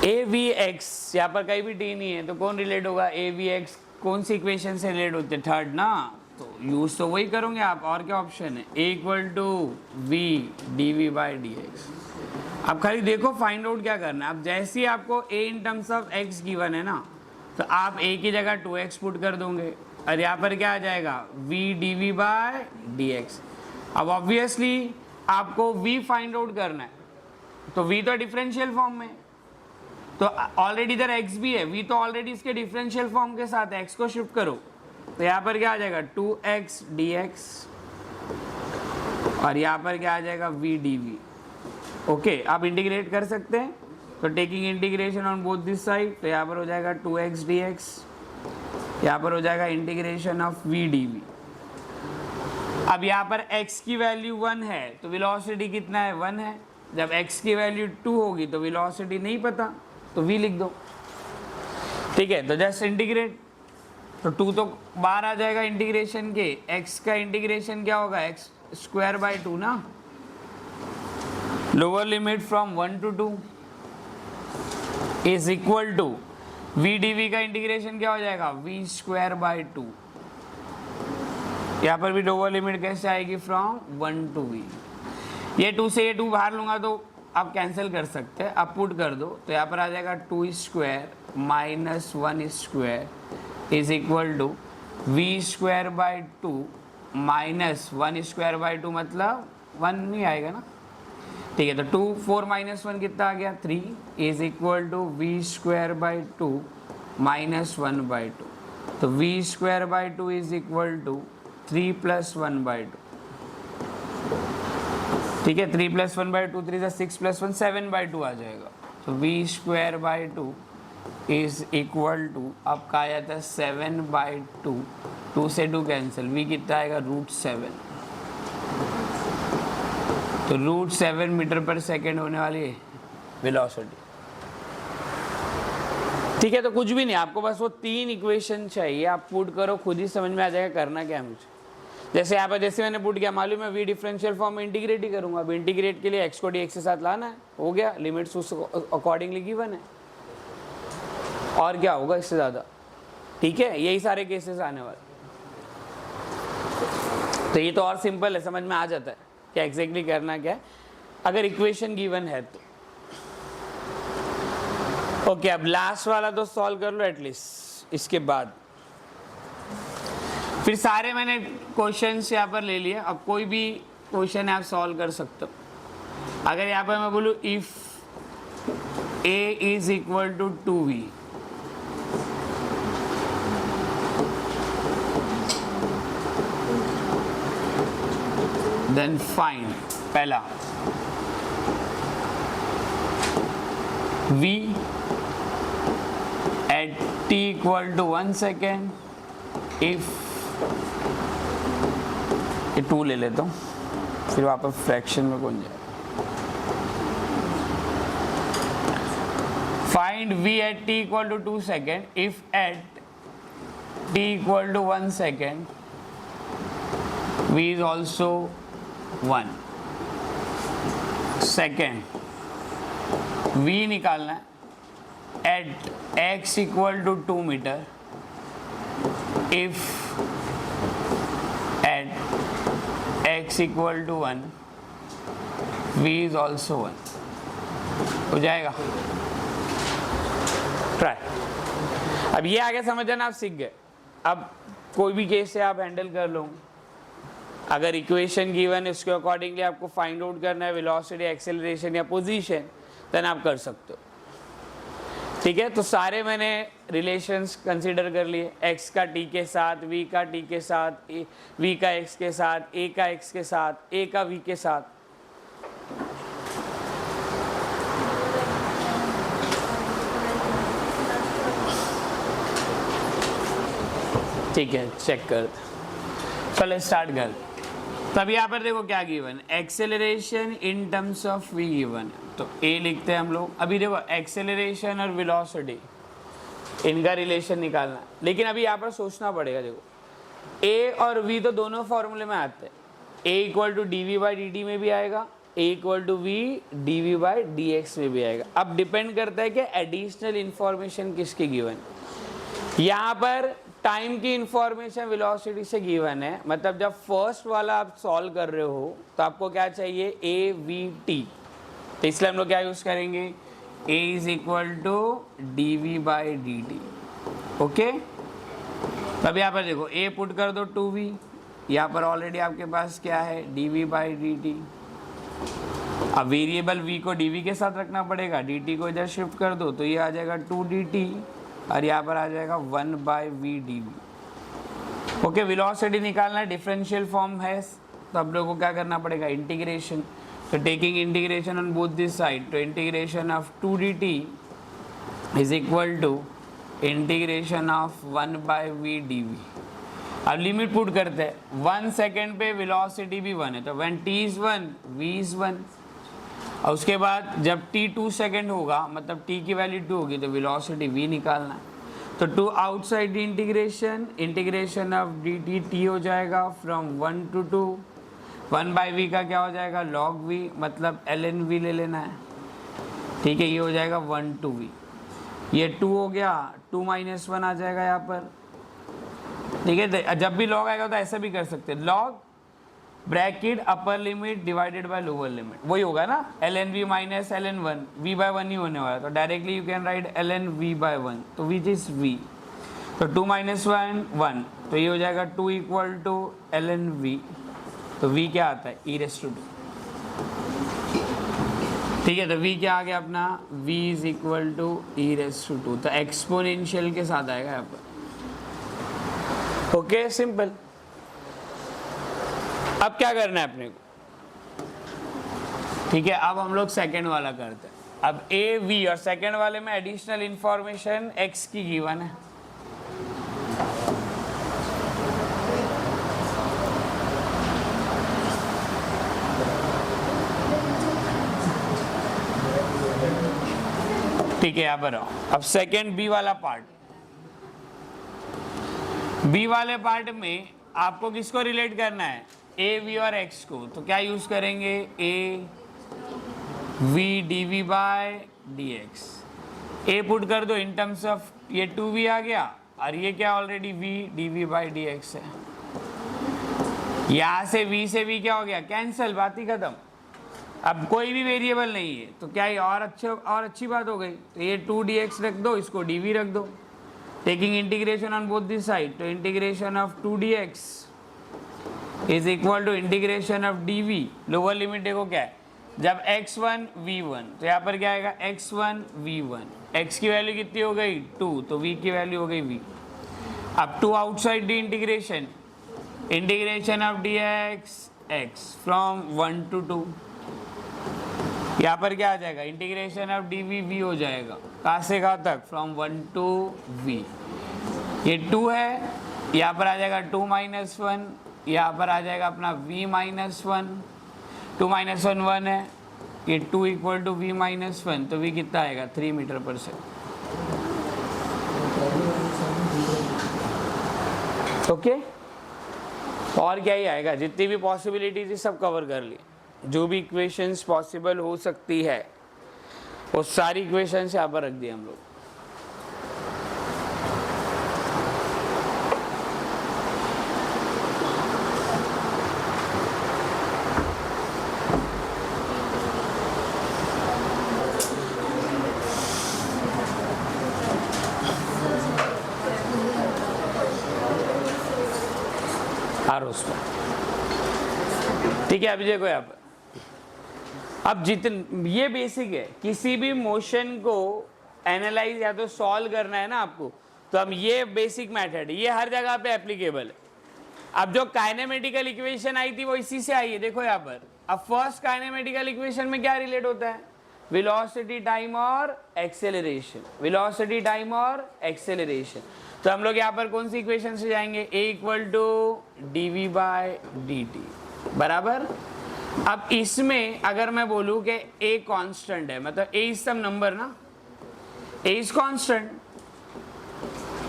AVX, यहाँ पर कहीं भी t नहीं है तो कौन रिलेट होगा, AVX कौन सी इक्वेशन से रिलेट होते हैं, थर्ड ना, तो यूज तो वही करोगे आप, और क्या ऑप्शन है, a equal to v dv/dx। अब खाली देखो फाइंड आउट क्या करना है, अब जैसे ही आपको a in terms of x given है ना, तो आप a की जगह 2x पुट कर दोगे, और यहाँ पर क्या आ जाएगा v dv/dx। अब ऑब्वियसली आपको v फाइंड आउट करना है, तो v तो डिफरेंशियल फॉर्म में, तो ऑलरेडी इधर x भी है, v तो ऑलरेडी इसके डिफरेंशियल फॉर्म के साथ है, x को शिफ्ट करो, तो यहाँ पर क्या आ जाएगा 2x dx, और यहाँ पर क्या आ जाएगा v dv। ओके, आप इंटीग्रेट कर सकते हैं, तो taking integration on both this side, तो यहाँ पर हो जाएगा 2x dx, यहाँ पर हो जाएगा इंटीग्रेशन ऑफ v dv। अब यहाँ पर x की वैल्यू 1 है तो वेलोसिटी कितना है, 1 है, जब x की वैल्यू 2 होगी तो वेलोसिटी नहीं पता, तो v लिख दो, ठीक है, तो जस्ट इंटीग्रेट, तो 2 तो बाहर आ जाएगा इंटीग्रेशन के, x का इंटीग्रेशन क्या होगा, x स्क्वायर बाय 2 ना, lower limit from 1 to 2 is equal to v dv का इंटीग्रेशन क्या हो जाएगा, v स्क्वायर बाय 2। यहाँ पर भी लोअर लिमिट कैसे आएगी, फ्रॉम 1 to v। ये 2 से ये 2 बाहर लूंगा तो आप कैंसिल कर सकते हैं, आप पुट कर दो तो यहाँ पर आ जाएगा 2 square minus 1 square is equal to v square by 2 minus 1 square by 2, मतलब 1 नहीं आएगा ना, ठीक है। तो 2 4 माइनस 1 कितना आ गया, 3 is equal to v square by 2 minus 1 by 2। तो v square by 2 is equal to 3 plus 1 by 2, ठीक है। 3 प्लस 1 बाई 2, 3 से 6 प्लस 1 7 बाई 2 आ जाएगा। तो v square by 2 is equal to, आपका आया था 7 बाई 2, 2 से 2 कैंसिल, v कितना आएगा, √7। तो √7 मीटर पर सेकेंड होने वाली है वेलोसिटी, ठीक है। तो कुछ भी नहीं, आपको बस वो 3 इक्वेशन चाहिए, आप पुट करो, खुद ही समझ में आ जाएगा करना क्या है मुझे। जैसे यहाँ पर जैसे मैंने पुट किया, मालूम है v डिफरेंशियल फॉर्म में इंटीग्रेट ही करूंगा। अब इंटीग्रेट के लिए x को dx के साथ लाना है, हो गया, लिमिट्स उस अकॉर्डिंगली गिवन है, और क्या होगा इससे ज़्यादा, ठीक है। यही सारे केसेस आने वाले, तो ये तो और सिंपल है, समझ में आ जाता है क्या एग्जैक्टली करना क्या है अगर इक्वेशन गिवन है तो। ओके, अब लास्ट वाला तो सॉल्व कर लो एटलीस्ट, इसके बाद फिर सारे मैंने क्वेश्चंस यहाँ पर ले लिए। अब कोई भी क्वेश्चन आप सॉल्व कर सकते हो। अगर यहाँ पर मैं बोलूँ if a is equal to 2v, then find, पहला v at t equal to 1 second, if ये 2 ले लेता हूँ, फिर वापस फ्रैक्शन में कौन जाए। Find v at t equal to 2 second if at t equal to 1 second v is also 1 second. v निकालना है at x equal to 2 metre if at x equal to 1 v is also 1, हो जाएगा try. अब ये आगे समझ जाना, आप सीख गए। अब कोई भी केस से आप हैंडल कर लो, अगर इक्वेशन गिवन है उसके अकॉर्डिंगली आपको फाइंड आउट करना है वेलोसिटी, एक्सेलरेशन या पोजीशन, देन आप कर सकते हो, ठीक है। तो सारे मैंने रिलेशंस कंसीडर कर लिए, x का t के साथ, v का t के साथ, v का x के साथ, a का x के साथ, a का v के साथ। ठीक है, चेक कर, चलो स्टार्ट कर। तब यहाँ पर देखो क्या given, acceleration in terms of v given है, तो a लिखते हैं हम लोग। अभी देखो एक्सेलरेशन और वेलोसिटी, इनका रिलेशन निकालना, लेकिन अभी यहाँ पर सोचना पड़ेगा। देखो a और v तो दोनों फॉर्मूले में आते हैं, a equal to dv by dt में भी आएगा, a equal to v dv by dx में भी आएगा। अब डिपेंड करता है कि एडिशनल इंफॉर्मेशन किसकी गिवन। यहाँ पर टाइम की इंफॉर्मेशन वेलोसिटी से गिवन है, मतलब जब फर्स्ट वाला आप सॉल्व कर रहे हो तो आपको क्या चाहिए, a v t, तो इसलिए हम लोग क्या यूज करेंगे, a is equal to dv by dt। Okay, तब यहाँ पर देखो a पुट कर दो 2v, यहाँ पर ऑलरेडी आपके पास क्या है, dv बाई dt। अब वेरिएबल v को dv के साथ रखना पड़ेगा, dt को इधर शिफ्ट कर दो तो ये आ जाएगा 2 dt, और यहाँ पर आ जाएगा 1 by v dv। Okay, velocity निकालना है, डिफरेंशियल फॉर्म है, तो आप लोगों को क्या करना पड़ेगा, इंटीग्रेशन। तो taking integration on both this side, तो integration of 2 dt is equal to integration of 1 by v dv। अब लिमिट पुट करते हैं, 1 सेकेंड पे वेलोसिटी भी 1 है, तो when t is 1 v is 1। और उसके बाद जब t 2 सेकेंड होगा, मतलब t की वैल्यू 2 होगी, तो वेलोसिटी v निकालना है। तो to outside the integration, integration of d t t हो जाएगा फ्रॉम 1 to 2, 1/v का क्या हो जाएगा log v, मतलब ln v ले लेना है, ठीक है। ये हो जाएगा 1 to v, ये 2 हो गया, 2 - 1 आ जाएगा यहाँ पर, ठीक है। जब भी log आएगा तो ऐसा भी कर सकते हैं, log bracket upper limit divided by lower limit, वही होगा ना, ln v minus ln 1, v/1 ही होने वाला, तो directly you can write ln v/1, तो विच इज v, तो 2 - 1 1, तो ये हो जाएगा 2 = ln v, तो v क्या आता है e⁻², ठीक है। तो v क्या आ गया अपना, v = e⁻², तो एक्सपोनेंशियल के साथ आएगा यहाँ पर, ओके सिंपल। अब क्या करना है अपने को, ठीक है। अब हम लोग सेकंड वाला करते हैं। अब ए वी और सेकंड वाले में एडिशनल इंफॉर्मेशन एक्स की गिवन है, ठीक है। यहाँ पर आओ, अब सेकंड बी वाला पार्ट, बी वाले पार्ट में आपको किसको रिलेट करना है, ए वी और एक्स को, तो क्या यूज करेंगे, a we D we by D x, a put कर दो इन टर्म्स ऑफ, ये 2v आ गया और ये क्या already v d we by D x है, यहां से v क्या हो गया कैंसल, बात ही खत्म। अब कोई भी वेरिएबल नहीं है तो क्या ये और अच्छी बात हो गई, तो ये 2dx रख दो, इसको dv रख दो, taking integration on both this side, तो integration of 2dx is equal to integration of dv, lower limit देखो क्या है, जब x1 v1, तो यहाँ पर क्या आएगा x1 v1, x की वैल्यू कितनी हो गई 2, तो v की वैल्यू हो गई v। अब to outside the integration, integration of dx x from 1 to 2, यहाँ पर क्या आ जाएगा इंटीग्रेशन ऑफ dv v हो जाएगा, कहाँ से कहाँ तक, फ्रॉम 1 to v, ये 2 है, यहाँ पर आ जाएगा 2 - 1, यहाँ पर आ जाएगा अपना v - 1, 2 - 1 1 है, ये 2 = v - 1, तो v कितना आएगा 3 मीटर/सेकंड, ओके। और क्या ही आएगा, जितनी भी पॉसिबिलिटीज है सब कवर कर ली, जो भी इक्वेशंस पॉसिबल हो सकती है वो सारी इक्वेशंस यहाँ पर रख दिए हम लोग। ठीक है, अभी देखो यहाँ पर, अब जितने ये बेसिक है, किसी भी मोशन को एनालाइज या तो सॉल्व करना है ना आपको, तो अब ये बेसिक मेथड ये हर जगह पे एप्लीकेबल है। अब जो काइनेमेटिकल इक्वेशन आई थी वो इसी से आई है, देखो यहाँ पर। अब फर्स्ट काइनेमेटिकल इक्वेशन में क्या रिलेट होता है, वेलोसिटी टाइम और एक्सेलरेशन, वेलोसिटी टाइम और एक्सेलरेशन। तो हम लोग यहाँ पर कौन सी इक्वेशन से जाएंगे, a = dv बाय dt बराबर। अब इसमें अगर मैं बोलूँ कि a कांस्टेंट है, मतलब a इज सम नंबर ना, a इज कांस्टेंट,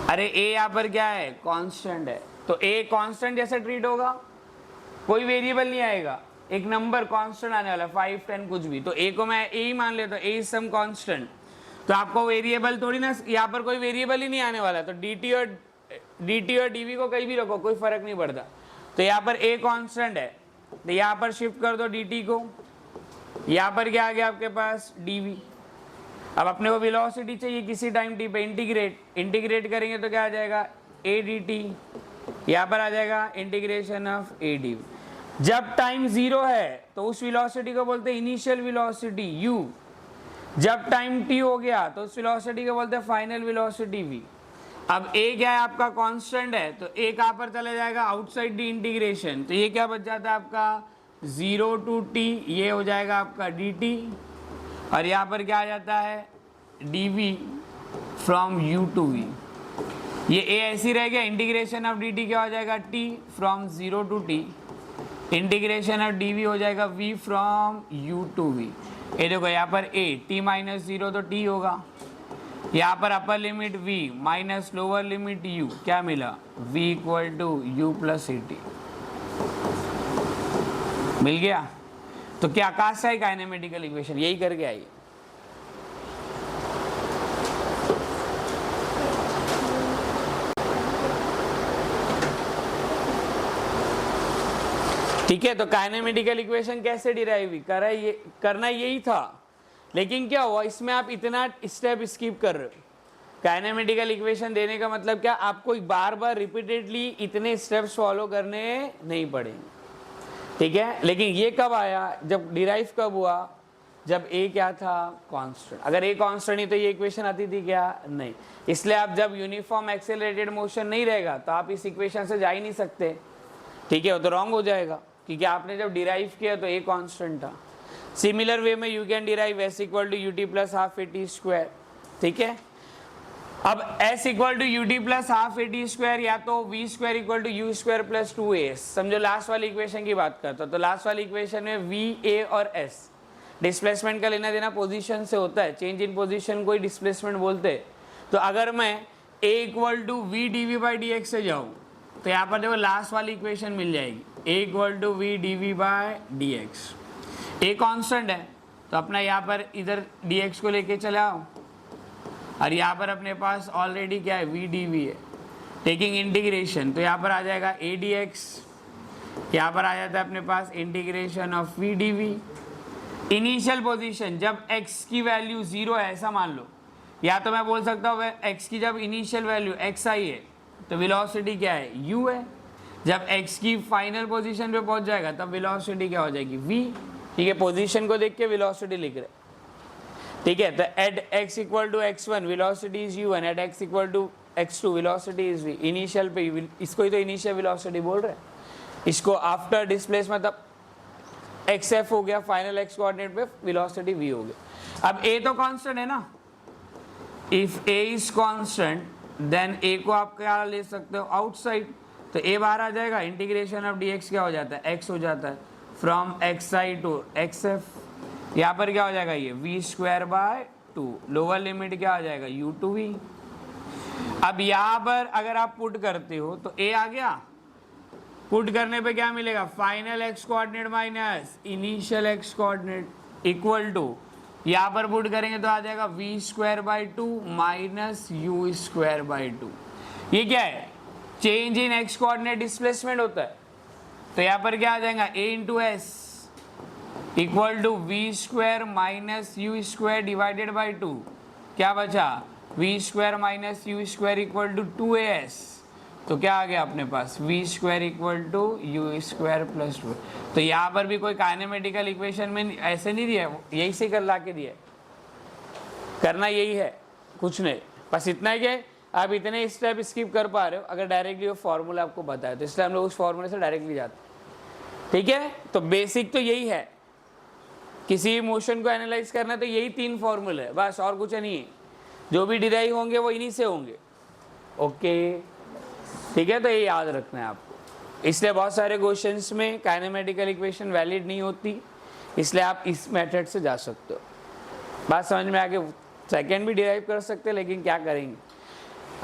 अरे a यहाँ पर क्या है कांस्टेंट है, तो a कांस्टेंट जैसे ट्रीट होगा, कोई वेरिएबल नहीं आएगा, एक नंबर कांस्टेंट आने वाला 5 10 कुछ भी, तो a को मैं a ही मान लेता हूँ, a इज सम कांस्टेंट, तो आपको वेरिएबल थोड़ी ना, यहाँ पर कोई वेरिएबल ही नहीं आने वाला, तो dt और dv को कहीं भी रखो कोई फर्क नहीं पड़ता। तो यहाँ पर a कांस्टेंट है, तो यहाँ पर शिफ्ट कर दो dt को, यहाँ पर क्या आ गया आपके पास dv। अब अपने को वेलोसिटी चाहिए किसी टाइम t पे, इंटीग्रेट करेंगे तो क्या आ जाएगा a dt, यहाँ पर आ जाएगा इंटीग्रेशन ऑफ a dv। जब टाइम 0 है तो उस वेलोसिटी को बोलते हैं इनिशियल वेलोसिटी u, जब टाइम t हो गया तो उस वेलोसिटी को बोलते हैं फाइनल वेलोसिटी v। अब a क्या है आपका कांस्टेंट है, तो a कहाँ पर चला जाएगा आउटसाइड द इंटीग्रेशन, तो ये क्या बच जाता है आपका 0 to t, ये हो जाएगा आपका dt, और यहाँ पर क्या आ जाता है dv from u to v, ये a ऐसी रह गया, इंटीग्रेशन ऑफ dt क्या हो जाएगा t from 0 to t, integration of dv हो जाएगा v from u to v। ये देखो यहाँ पर a t - 0 तो t होगा, यहाँ पर upper limit v minus lower limit u, क्या मिला v equal to u plus a t, मिल गया। तो क्या कहाँ से आई काइनेमेटिकल इक्वेशन, यही करके आई। ठीक है, तो काइनेमेटिकल इक्वेशन कैसे डिराइव हुई, करना यही था, लेकिन क्या हुआ इसमें आप इतना स्टेप स्किप कर रहे हो। काइनेमेटिकल इक्वेशन देने का मतलब क्या, आपको बार बार रिपीटेडली इतने स्टेप्स फॉलो करने नहीं पड़ेंगे। ठीक है, लेकिन ये कब आया, जब डिराइव कब हुआ, जब a क्या था कांस्टेंट। अगर a कांस्टेंट नहीं तो ये इक्वेशन आती थी क्या, नहीं। इसलिए आप जब यूनिफॉर्म एक्सेलरेटेड मोशन नहीं रहेगा तो आप इस इक्वेशन से जा ही नहीं सकते। ठीक है, वो तो रॉन्ग हो जाएगा, क्योंकि आपने जब डिराइव किया तो a कांस्टेंट था। सिमिलर वे में you can derive s equal to ut plus half a t square. ठीक है, अब s equal to ut plus half a t square या तो v square equal to u square plus 2as। समझो last वाली equation की बात करता, तो लास्ट वाली इक्वेशन में v a और s डिस्प्लेसमेंट का लेना देना पोजीशन से होता है, चेंज इन पोजीशन को ही डिस्प्लेसमेंट बोलते हैं। तो अगर मैं a equal to v dv by D x से जाऊँ तो यहाँ पर देखो लास्ट वाली इक्वेशन मिल जाएगी, a equal to v dv by D x. a constant है तो अपना यहाँ पर इधर dx को लेके चले आओ, और यहाँ पर अपने पास ऑलरेडी क्या है v dv है, टेकिंग इंटीग्रेशन, तो यहाँ पर आ जाएगा a dx, यहाँ पर आ जाता है अपने पास integration of v dv। Initial position जब x की वैल्यू 0 है ऐसा मान लो, या तो मैं बोल सकता हूँ x की जब इनिशियल वैल्यू xi है तो वेलोसिटी क्या है u है। जब x की फाइनल पोजीशन पे पहुंच जाएगा तब वेलोसिटी क्या हो जाएगी v। ठीक है, पोजीशन को देख के वेलोसिटी लिख रहे। ठीक है, तो at x equal to x1 velocity is u and at x equal to x2 velocity is v। Initial पे इसको ही तो इनिशियल वेलोसिटी बोल रहे हैं, इसको आफ्टर डिस्प्लेस मतलब xf हो गया, फाइनल x कोऑर्डिनेट पे वेलोसिटी v हो गया। अब a तो कांस्टेंट है ना, if a is constant then a को आप क्या ले सकते हो आउटसाइड, तो a बाहर आ जाएगा, इंटीग्रेशन ऑफ dx क्या हो जाता है x हो जाता है, फ्रॉम xi टू xf। यहाँ पर क्या हो जाएगा ये v square by 2, lower limit क्या हो जाएगा u टू v। अब यहाँ पर अगर आप पुट करते हो तो a आ गया, पुट करने पे क्या मिलेगा, final x coordinate minus initial x coordinate equal to, यहाँ पर पुट करेंगे तो आ जाएगा v square by 2 minus u square by 2। ये क्या है, change in x coordinate displacement होता है। तो यहाँ पर क्या आ जाएगा a into s equal to v square minus u square divided by 2, क्या बचा v square minus u square equal to 2as। तो क्या आ गया अपने पास v square equal to u square plus 2। तो यहाँ पर भी कोई काइनेमेटिकल इक्वेशन में ऐसे नहीं दिया, यही से कर ला के दिया, करना यही है, कुछ नहीं, बस इतना ही कि आप इतने स्टेप स्किप कर पा रहे हो। अगर डायरेक्टली वो फॉर्मूला आपको बताए तो इसलिए हम लोग उस फॉर्मूले से डायरेक्टली जाते हैं। ठीक है, तो बेसिक तो यही है, किसी मोशन को एनालाइज करना तो यही 3 फॉर्मूले है बस, और कुछ नहीं है। जो भी डिराइव होंगे वो इन्हीं से होंगे। ओके, ठीक है, तो ये याद रखना है आपको। इसलिए बहुत सारे क्वेश्चंस में काइनेमेटिकल इक्वेशन वैलिड नहीं होती, इसलिए आप इस मेथड से जा सकते हो। बात समझ में आगे, सेकेंड भी डिराइव कर सकते हैं, लेकिन क्या करेंगे,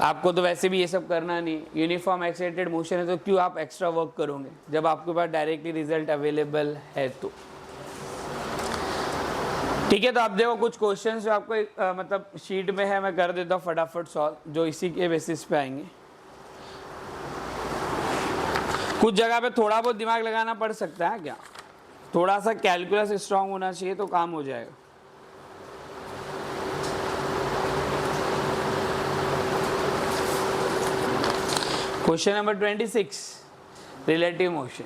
आपको तो वैसे भी ये सब करना नहीं। यूनिफॉर्म एक्सेलरेटेड मोशन है तो क्यों आप एक्स्ट्रा वर्क करोगे जब आपके पास डायरेक्टली रिजल्ट अवेलेबल है तो। ठीक है, तो आप देखो कुछ क्वेश्चन जो आपको मतलब शीट में है, मैं कर देता हूँ फटाफट सॉल्व, जो इसी के बेसिस पे आएंगे। कुछ जगह पे थोड़ा बहुत दिमाग लगाना पड़ सकता है, क्या थोड़ा सा कैलकुलस स्ट्रांग होना चाहिए तो काम हो जाएगा। Question number 26, relative motion.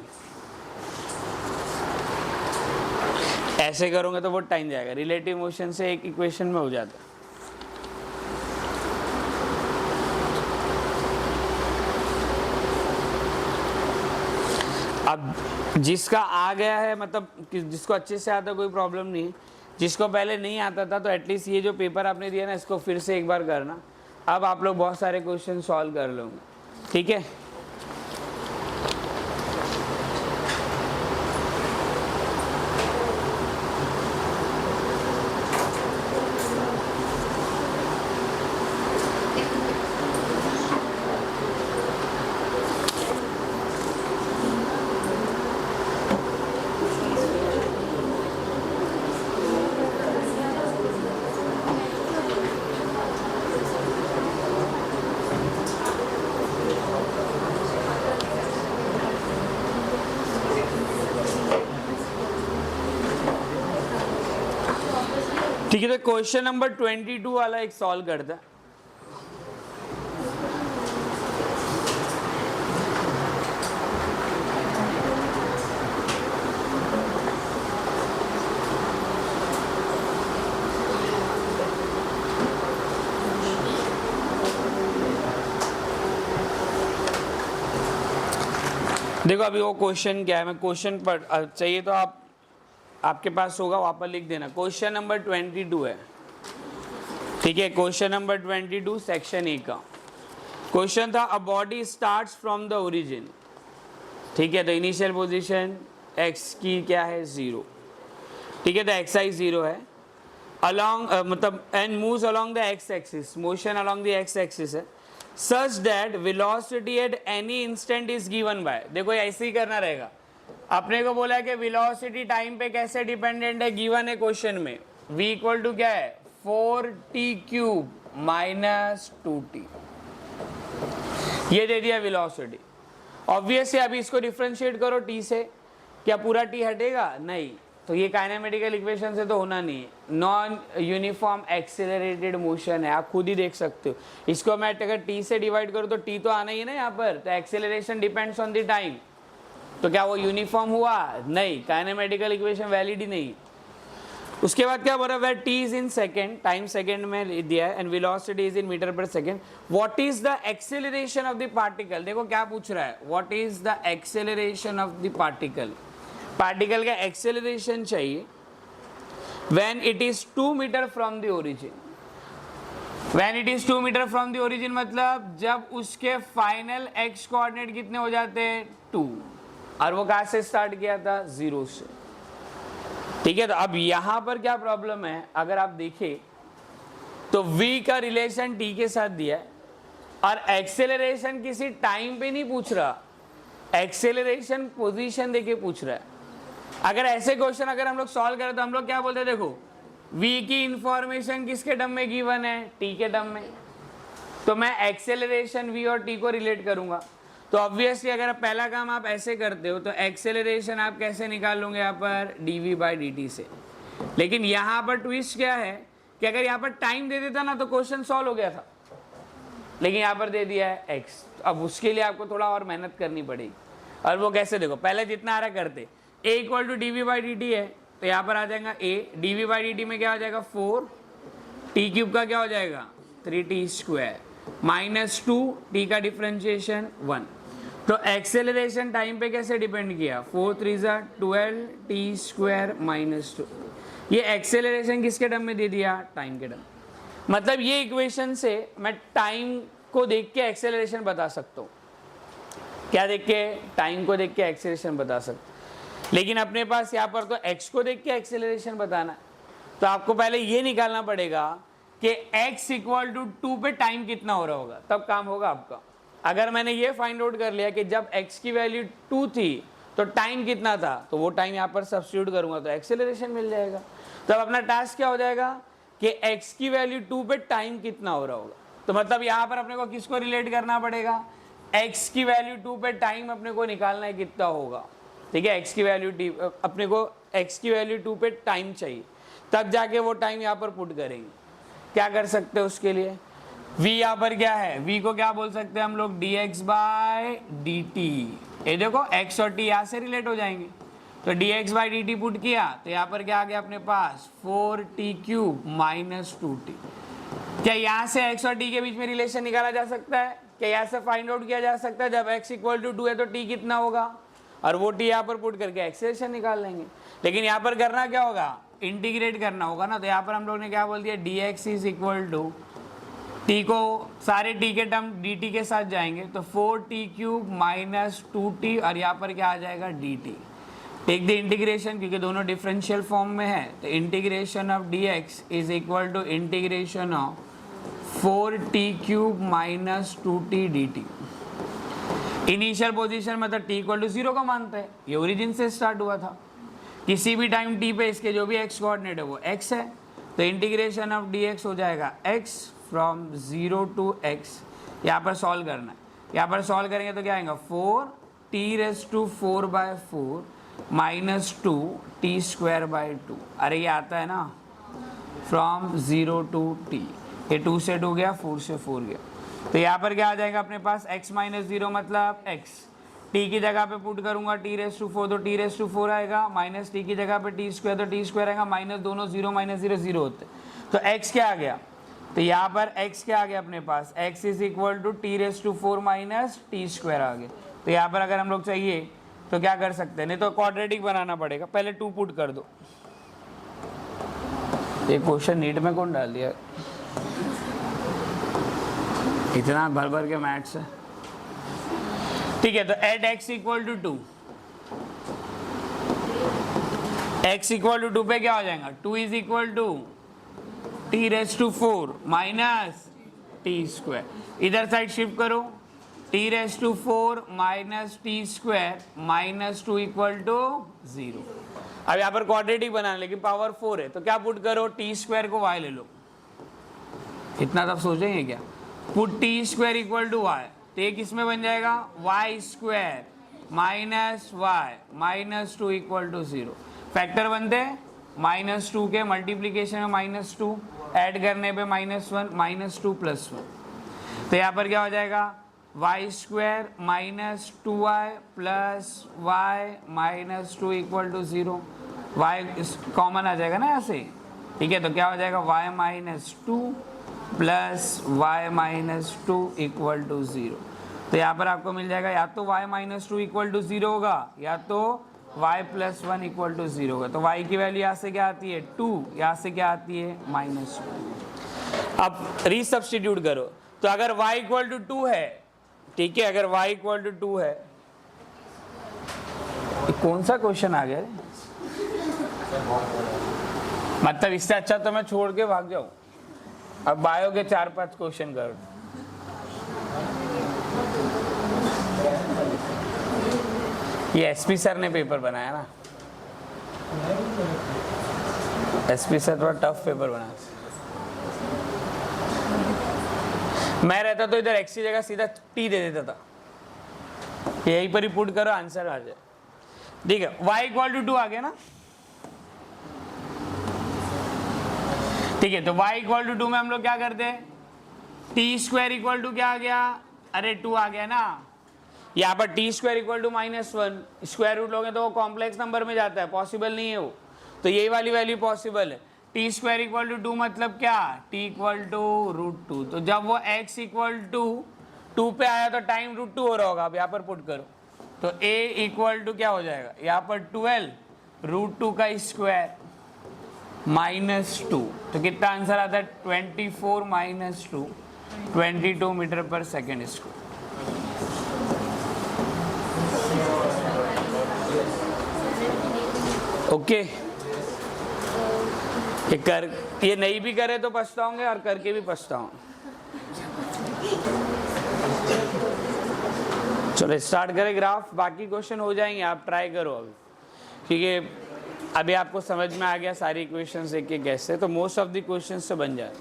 ऐसे करोगे तो बहुत टाइम जाएगा, रिलेटिव मोशन से एक इक्वेशन में हो जाता है। अब जिसका आ गया है, मतलब जिसको अच्छे से आता कोई प्रॉब्लम नहीं, जिसको पहले नहीं आता था तो एटलीस्ट ये जो पेपर आपने दिया ना इसको फिर से एक बार करना। अब आप लोग बहुत सारे क्वेश्चन सॉल्व कर लोगे। ठीक है, ठीक है, तो क्वेश्चन नंबर 22 वाला एक सॉल्व करते हैं। देखो अभी वो क्वेश्चन क्या है, मैं क्वेश्चन पर चाहिए तो आपके पास होगा, वहाँ पर लिख देना। क्वेश्चन नंबर 22 है, ठीक है। क्वेश्चन नंबर 22 सेक्शन ए का क्वेश्चन था, a body starts from the origin, ठीक है। तो इनिशियल पोजीशन एक्स की क्या है 0, ठीक है। तो एक्स आई 0 है, अलॉन्ग मतलब and moves along the x axis, motion along the x axis है, such that velocity at any instant is given by, देखो ऐसे ही करना रहेगा। अपने को बोला है कि velocity टाइम पे कैसे डिपेंडेंट है, गिवन है क्वेश्चन में। v इक्वल टू क्या है 4t क्यूब माइनस 2t, ये दे दिया velocity। ऑब्वियसली अभी इसको डिफ्रेंशिएट करो t से, क्या पूरा t हटेगा? नहीं, तो ये काइनेमेटिकल इक्वेशन से तो होना नहीं है। नॉन यूनिफॉर्म एक्सेलरेटेड मोशन है, आप खुद ही देख सकते हो। इसको मैं अगर टी से डिवाइड करूँ तो टी तो आना ही है ना यहाँ पर, तो acceleration depends on the time. तो क्या वो यूनिफॉर्म हुआ? नहीं, काइनेमेटिकल इक्वेशन वैलिड ही नहीं। उसके बाद क्या बोला, where t is in second, time second में दिया है, and velocity is in metre per second, what is the acceleration of the particle. देखो क्या पूछ रहा है, what is the acceleration of the particle. Particle का एक्सेलरेशन चाहिए when it is 2 metre from the origin. When it is 2 metre from the origin मतलब जब उसके फाइनल एक्स कोऑर्डिनेट कितने हो जाते हैं 2, और वो कहां से स्टार्ट किया था 0 से, ठीक है। तो अब यहां पर क्या प्रॉब्लम है, अगर आप देखें तो v का रिलेशन t के साथ दिया है और एक्सेलरेशन किसी टाइम पे नहीं पूछ रहा, एक्सेलरेशन पोजीशन देके पूछ रहा है। अगर ऐसे क्वेश्चन अगर हम लोग सॉल्व करें तो हम लोग क्या बोलते हैं, देखो v की इंफॉर्मेशन किसके टर्म में गिवन है, t के टर्म में, तो मैं एक्सेलरेशन v और t को रिलेट करूंगा। तो ऑब्वियसली अगर पहला काम आप ऐसे करते हो तो एक्सेलरेशन आप कैसे निकाल लोगे यहाँ पर dv/dt से। लेकिन यहाँ पर ट्विस्ट क्या है कि अगर यहाँ पर टाइम दे देता ना तो क्वेश्चन सॉल्व हो गया था, लेकिन यहाँ पर दे दिया है x, अब उसके लिए आपको थोड़ा और मेहनत करनी पड़ेगी। और वो कैसे, देखो पहले जितना आ रहा करते, a इक्वल टू dv/dt है, तो यहाँ पर आ जाएगा a, dv/dt में क्या हो जाएगा 4, t क्यूब का क्या हो जाएगा 3t स्क्वायर माइनस 2, t का डिफ्रेंशिएशन 1। तो एक्सेलरेशन टाइम पे कैसे डिपेंड किया, 4 3 12 t स्क्वायर माइनस 2, ये एक्सेलरेशन किसके टर्म में दे दिया, टाइम के टर्म। मतलब ये इक्वेशन से मैं टाइम को देख के एक्सेलरेशन बता सकता हूँ, क्या देख के, टाइम को देख के एक्सेलरेशन बता सकता। लेकिन अपने पास यहाँ पर तो x को देख के एक्सेलरेशन बताना है, तो आपको पहले ये निकालना पड़ेगा कि x इक्वल टू 2 पे टाइम कितना हो रहा होगा, तब काम होगा आपका। अगर मैंने ये फाइंड आउट कर लिया कि जब x की वैल्यू 2 थी तो टाइम कितना था, तो वो टाइम यहाँ पर सब्स्टिट्यूट करूंगा तो एक्सेलरेशन मिल जाएगा। तब अपना टास्क क्या हो जाएगा कि x की वैल्यू 2 पे टाइम कितना हो रहा होगा। तो मतलब यहाँ पर अपने को किसको रिलेट करना पड़ेगा, x की वैल्यू 2 पे टाइम अपने को निकालना है कितना होगा, ठीक है। x की वैल्यू अपने को x की वैल्यू 2 पे टाइम चाहिए, तब जाके वो टाइम यहाँ पर पुट करेंगे। क्या कर सकते हैं उसके लिए, v यहाँ पर क्या है, v को क्या बोल सकते हैं हम लोग dx/dt। ये देखो x और t यहाँ से रिलेट हो जाएंगे, तो dx/dt पुट किया तो यहाँ पर क्या आ गया अपने पास 4t क्यूब माइनस 2t। क्या यहाँ से x और t के बीच में रिलेशन निकाला जा सकता है, क्या यहाँ से फाइंड आउट किया जा सकता है, जब x इक्वल टू 2 है तो t कितना होगा, और वो t यहाँ पर पुट करके एक्सेलरेशन निकाल लेंगे। लेकिन यहाँ पर करना क्या होगा, इंटीग्रेट करना होगा ना। तो यहाँ पर हम लोग ने क्या बोल दिया, dx is equal to t को सारे t के टर्म dt के साथ जाएंगे तो 4t क्यूब माइनस 2t, और यहाँ पर क्या आ जाएगा dt। टेक द इंटीग्रेशन, क्योंकि दोनों डिफरेंशियल फॉर्म में है, तो integration of dx is equal to integration of 4t cube minus 2t dt। Initial position मतलब t इक्वल टू 0 का मानते हैं, ये ओरिजिन से स्टार्ट हुआ था, किसी भी टाइम t पे इसके जो भी x कोऑर्डिनेट है वो x है, तो इंटीग्रेशन ऑफ dx हो जाएगा x फ्रॉम 0 टू x। यहाँ पर सॉल्व करना है, यहाँ पर सॉल्व करेंगे तो क्या आएगा 4t⁴/4 माइनस 2 t² बाई 2। अरे ये आता है ना फ्रॉम 0 टू टी। ये 2 से 2 गया, 4 से 4 गया, तो यहाँ पर क्या आ जाएगा अपने पास x माइनस 0 मतलब x, t की जगह पे पुट करूंगा t रेस टू 4 तो t रेस टू 4 आएगा, माइनस t की जगह पे t स्क्वायर तो t स्क्वायर आएगा, माइनस दोनों 0 माइनस 0 0 होते, तो x क्या आ गया, तो यहाँ पर x क्या आ गया अपने पास, x is equal to t raise to 4 minus t square आ गया। तो यहाँ पर अगर हम लोग चाहिए तो क्या कर सकते हैं, नहीं तो क्वाड्रेटिक बनाना पड़ेगा, पहले 2 पुट कर दो। ये क्वेश्चन नीट में कौन डाल दिया, इतना भर भर के मैथ्स है। ठीक है, तो at x equal to 2, x equal to 2 पे क्या हो जाएगा, 2 is equal to t raise to 4 minus t square, इधर साइड शिफ्ट करो, t raise to 4 minus t square minus 2 equal to 0। अब यहाँ पर क्वाड्रेटिक बनाना, लेकिन पावर 4 है, तो क्या पुट करो, टी स्क्वायर को y ले लो, इतना तब सोचेंगे क्या, put t square equal to y, तो ये किस में बन जाएगा, y square minus y minus 2 equal to 0। Factor बनते हैं माइनस 2 के, मल्टीप्लीकेशन में माइनस 2, ऐड करने पे माइनस 1 माइनस 2 प्लस 1, तो यहाँ पर क्या हो जाएगा, y square minus 2y plus y minus 2 equal to 0, y common आ जाएगा ना यहाँ से, ठीक है, तो क्या हो जाएगा, y minus 2 plus y minus 2 equal to 0। तो यहाँ पर आपको मिल जाएगा, या तो वाई माइनस 2 इक्वल टू 0 होगा, या तो वाई प्लस 1 इक्वल टू 0 होगा। तो वाई की वैल्यू यहाँ से क्या आती है 2, यहाँ से क्या आती है माइनस 2। अब रीसब्स्टिट्यूट करो, तो अगर वाई इक्वल टू 2 है, ठीक है, अगर y इक्वल टू 2 है, कौन सा क्वेश्चन आ गया, मतलब इससे अच्छा तो मैं छोड़ के भाग जाऊं। अब बायो के 4-5 क्वेश्चन करो, ये एसपी सर ने पेपर बनाया ना, एसपी सर थोड़ा टफ पेपर बनाया, मैं रहता तो इधर x की जगह सीधा t दे देता था, यहीं पर ही पुट करो आंसर आ जाए, ठीक है। y इक्वल टू 2 आ गया ना, ठीक है, तो y इक्वल टू 2 में हम लोग क्या करते हैं, टी स्क्वायर इक्वल टू क्या आ गया, अरे 2 आ गया ना, यहाँ पर t square equal to -1, square root लोगे तो वो कॉम्प्लेक्स नंबर में जाता है, पॉसिबल नहीं है वो, तो यही वाली वैल्यू पॉसिबल है। टी स्क्वायर इक्वल टू 2 मतलब क्या, टी इक्वल टू √2, तो जब वो x इक्वल टू 2 पे आया तो टाइम √2 हो रहा होगा, अब यहाँ पर पुट करो, तो a इक्वल टू क्या हो जाएगा, यहाँ पर 12 √2 का स्क्वायर -2, तो कितना आंसर आता है 24 minus 2, 22 metre per second square. Okay, ये नहीं भी करे तो पछताओगे और करके भी पछताओ। चलो स्टार्ट करें ग्राफ, बाकी क्वेश्चन हो जाएंगे, आप ट्राई करो अभी, क्योंकि अभी आपको समझ में आ गया सारी इक्वेशंस एक एक कैसे, तो मोस्ट ऑफ द क्वेश्चंस से बन जाए।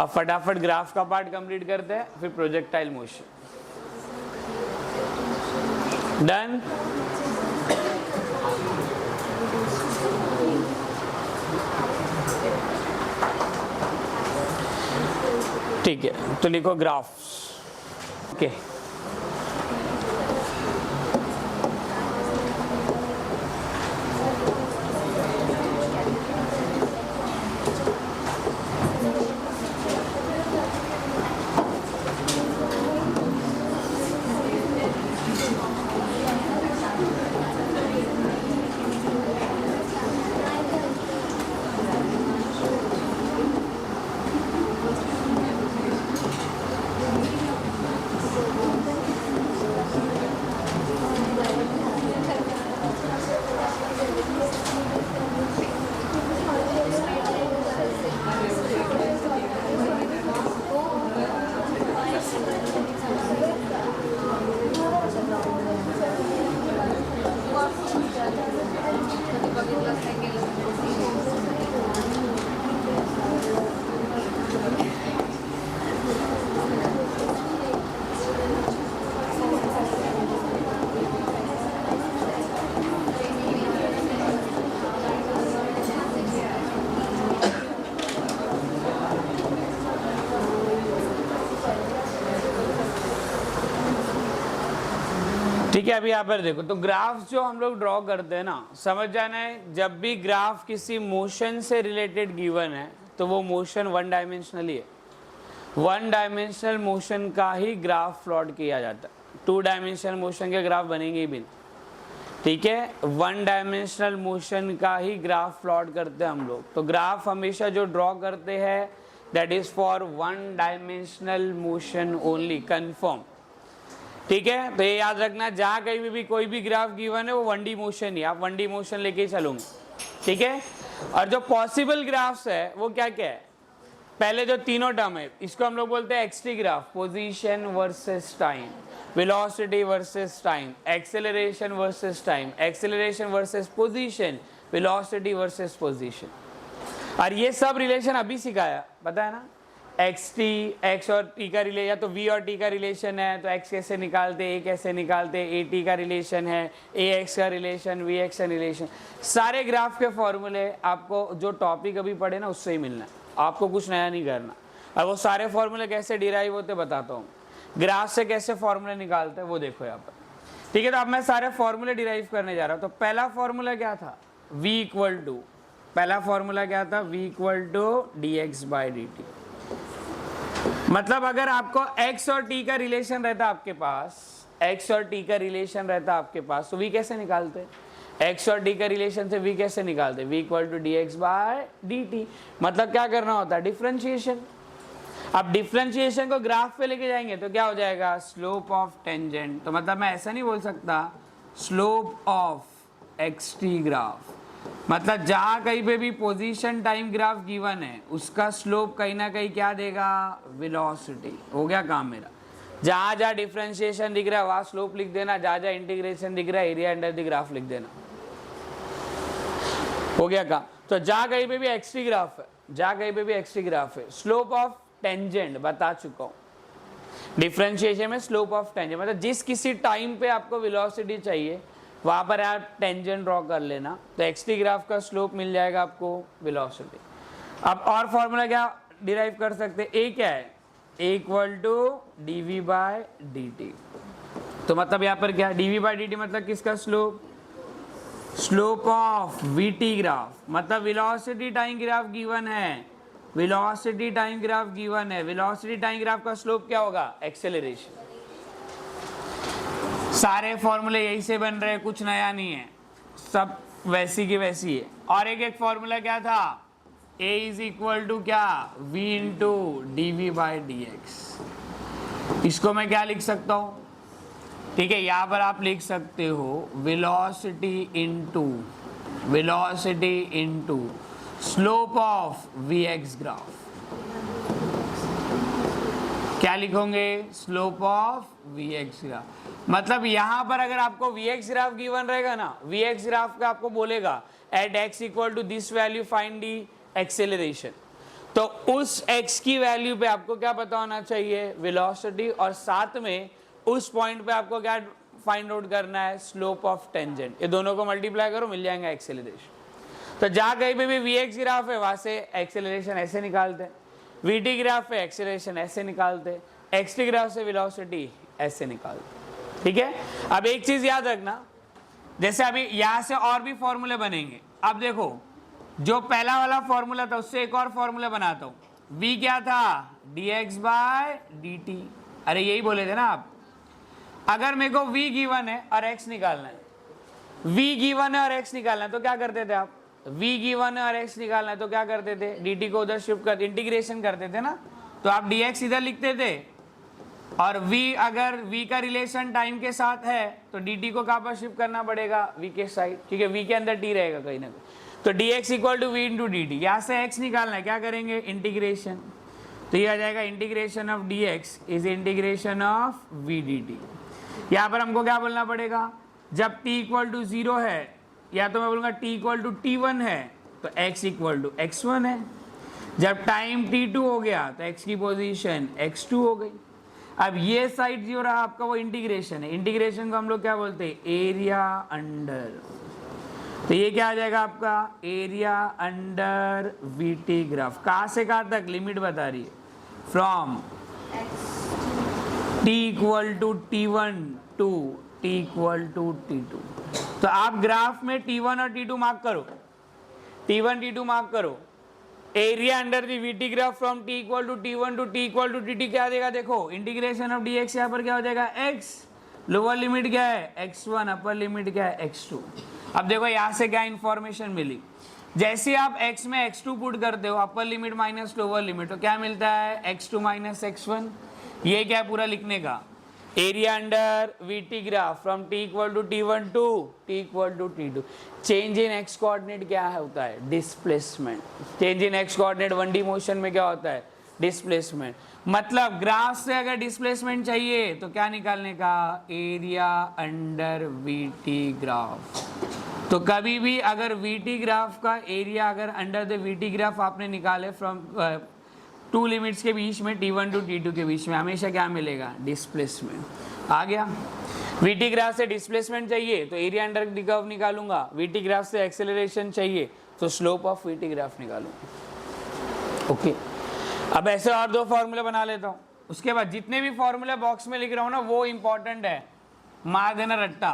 अब फटाफट ग्राफ का पार्ट कंप्लीट करते हैं, फिर प्रोजेक्टाइल मोशन। डन, ठीक है, तो लिखो ग्राफ। ओके, ठीक है, अभी यहाँ पर देखो, तो ग्राफ जो हम लोग ड्रॉ करते हैं ना, समझ जाना है, जब भी ग्राफ किसी मोशन से रिलेटेड गिवन है तो वो मोशन वन डायमेंशनली है। वन डायमेंशनल मोशन का ही ग्राफ प्लॉट किया जाता है, टू डायमेंशनल मोशन के ग्राफ बनेंगे ही भी। ठीक है, वन डायमेंशनल मोशन का ही ग्राफ प्लॉट करते हैं हम लोग। तो ग्राफ हमेशा जो ड्रॉ करते हैं that is for one dimensional motion only, confirm. ठीक है, तो ये याद रखना, जहां कहीं भी कोई भी ग्राफ गिवन है वो वन डी मोशन ही, आप वन डी मोशन लेके ही चलोगे। ठीक है, और जो पॉसिबल ग्राफ्स है वो क्या क्या है, पहले जो तीनों टर्म है इसको हम लोग बोलते हैं x t graph, position versus time, velocity versus time, acceleration versus time, acceleration versus position, velocity versus position. और ये सब रिलेशन अभी सिखाया, पता है ना, एक्स टी, एक्स और टी का रिलेशन, या तो वी और टी का रिलेशन है तो एक्स कैसे निकालते, ए कैसे निकालते, ए टी का रिलेशन है, ए एक्स का रिलेशन, वी एक्स का रिलेशन, सारे ग्राफ के फॉर्मूले आपको जो टॉपिक अभी पढ़े ना उससे ही मिलना है, आपको कुछ नया नहीं करना। और वो सारे फॉर्मूले कैसे डिराइव होते बताता हूँ, ग्राफ से कैसे फॉर्मूले निकालते हैं वो देखो यहाँ पर। ठीक है, तो अब मैं सारे फॉर्मूले डिराइव करने जा रहा हूँ। तो पहला फॉर्मूला क्या था, v इक्वल टू, पहला फॉर्मूला क्या था, v equal to D x by D T. मतलब अगर आपको x और t का रिलेशन रहता आपके पास, x और t का रिलेशन रहता आपके पास, तो v कैसे निकालते, x और t का रिलेशन से v कैसे निकालते, v equal to D x by d T. मतलब क्या करना होता है, डिफरेंशिएशन। अब डिफरेंशिएशन को ग्राफ पे लेके जाएंगे तो क्या हो जाएगा, स्लोप ऑफ टेंजेंट। तो मतलब मैं ऐसा नहीं बोल सकता slope of x T graph, मतलब जहां कहीं पे भी पोजीशन टाइम ग्राफ गिवन है उसका स्लोप कहीं ना कहीं क्या देगा, वेलोसिटी। हो गया काम मेरा। जहां जहां डिफरेंशिएशन दिख रहा है वहां स्लोप लिख देना, जहां जहां इंटीग्रेशन दिख रहा है एरिया अंडर द ग्राफ लिख देना। हो गया काम। तो जहां कहीं पे भी एक्सटी ग्राफ है, जहां कहीं पे भी एक्सटी ग्राफ है, स्लोप ऑफ टेंजेंट बता चुका हूं। डिफरेंशिएशन में स्लोप ऑफ टेंजेंट मतलब जिस किसी टाइम पे आपको वेलोसिटी चाहिए वहां पर आप टेंजेंट ड्रॉ कर लेना, तो एक्सटी ग्राफ का स्लोप मिल जाएगा आपको वेलोसिटी। अब और फॉर्मूला क्या डिराइव कर सकते हैं, ए क्या है, a equal to d we by d t. तो मतलब यहाँ पर क्या, d we by d T मतलब किसका slope, slope of v T graph, मतलब वेलोसिटी टाइम ग्राफ गिवन है, वेलोसिटी टाइम ग्राफ गिवन है, वेलोसिटी टाइम ग्राफ का स्लोप क्या होगा, एक्सेलरेशन। सारे फॉर्मूले यही से बन रहे हैं, कुछ नया नहीं है, सब वैसी की वैसी है। और एक फॉर्मूला क्या था, a इज इक्वल टू क्या, v into d we by D x. इसको मैं क्या लिख सकता हूँ, ठीक है, यहाँ पर आप लिख सकते हो velocity into slope of v x graph. क्या लिखोगे, slope of v x graph. मतलब यहां पर अगर आपको वी एक्स ग्राफ गिवन रहेगा ना, वी एक्स ग्राफ का आपको बोलेगा at x equal to this value find the acceleration, तो उस x की वैल्यू पे आपको क्या पता होना चाहिए, वेलोसिटी, और साथ में उस पॉइंट पे आपको क्या फाइंड आउट करना है, स्लोप ऑफ टेंजेंट। ये दोनों को मल्टीप्लाई करो मिल जाएगा एक्सेलरेशन। तो जहां कहीं पे भी वी एक्स ग्राफ है वहां से एक्सेलरेशन ऐसे निकालते हैं, वी टी ग्राफ है एक्सेलरेशन ऐसे निकालते हैं, एक्स टी ग्राफ से वेलोसिटी ऐसे निकालते। ठीक है, अब एक चीज याद रखना, जैसे अभी यहां से और भी फॉर्मूले बनेंगे। अब देखो जो पहला वाला फॉर्मूला था उससे एक और फॉर्मूला बनाता हूं। v क्या था, dx बाय dt। अरे यही बोले थे ना आप, अगर मेरे को v गिवन है और x निकालना है, v गिवन है और x निकालना है तो क्या करते थे आप, v गिवन है और x निकालना है तो क्या करते थे, dt को उधर शिफ्ट कर इंटीग्रेशन करते थे ना, तो आप dx इधर लिखते थे, और v अगर v का रिलेशन टाइम के साथ है तो dt को कहां पर शिफ्ट करना पड़ेगा, v के साइड। ठीक है, v के अंदर t रहेगा कहीं ना कहीं, तो dx equal to v into d t. यहाँ से x निकालना है, क्या करेंगे, इंटीग्रेशन, तो ये आ जाएगा integration of dx is integration of v dt। यहाँ पर हमको क्या बोलना पड़ेगा, जब t इक्वल टू 0 है, या तो मैं बोलूँगा t इक्वल टू t1 है तो x इक्वल टू x1 है। जब टाइम t2 हो गया तो x की पोजीशन x2 हो गई। अब ये साइड जो रहा आपका वो इंटीग्रेशन है, इंटीग्रेशन को हम लोग क्या बोलते हैं, एरिया अंडर। तो ये क्या आ जाएगा आपका, area under V T graph. कहाँ से कहाँ तक लिमिट बता रही है, from t equal to t1 to T equal to T2। तो आप ग्राफ में T1 और T2 मार्क करो, T1 T2 मार्क करो। Area under the v t graph from T equal to T1 to T equal to T2 क्या देगा? देखो integration of dx यहाँ पर क्या हो जाएगा? x, लोअर लिमिट क्या है? x1, अपर लिमिट क्या है? x2। अब देखो यहाँ से क्या इंफॉर्मेशन मिली, जैसे आप x में x2 पुट करते हो, upper limit minus lower limit, तो क्या मिलता है? x2 minus x1। ये क्या पूरा लिखने का? Area under v t graph from T equal to T1 to T equal to T2। Change in x coordinate क्या होता है? Displacement. Change in x coordinate 1D motion में क्या होता है? डिस्प्लेसमेंट। मतलब ग्राफ से अगर डिस्प्लेसमेंट चाहिए तो क्या निकालने का? Area under v t graph. तो कभी भी अगर वीटी ग्राफ का एरिया अगर अंडर द वीटी ग्राफ आपने निकाले फ्रॉम टू लिमिट्स के बीच में, T1 टू T2 के बीच में, हमेशा क्या मिलेगा? डिस्प्लेसमेंट। आ गया? वीटी ग्राफ से डिस्प्लेसमेंट चाहिए तो एरिया अंडर द कर्व निकालूंगा, वीटी ग्राफ से एक्सेलरेशन चाहिए तो स्लोप ऑफ वीटी ग्राफ निकालूंगा। ओके, अब ऐसे और दो फॉर्मूले बना लेता हूँ। उसके बाद जितने भी फॉर्मूले बॉक्स में लिख रहा हूँ ना, वो इंपॉर्टेंट है, मार देना रट्टा,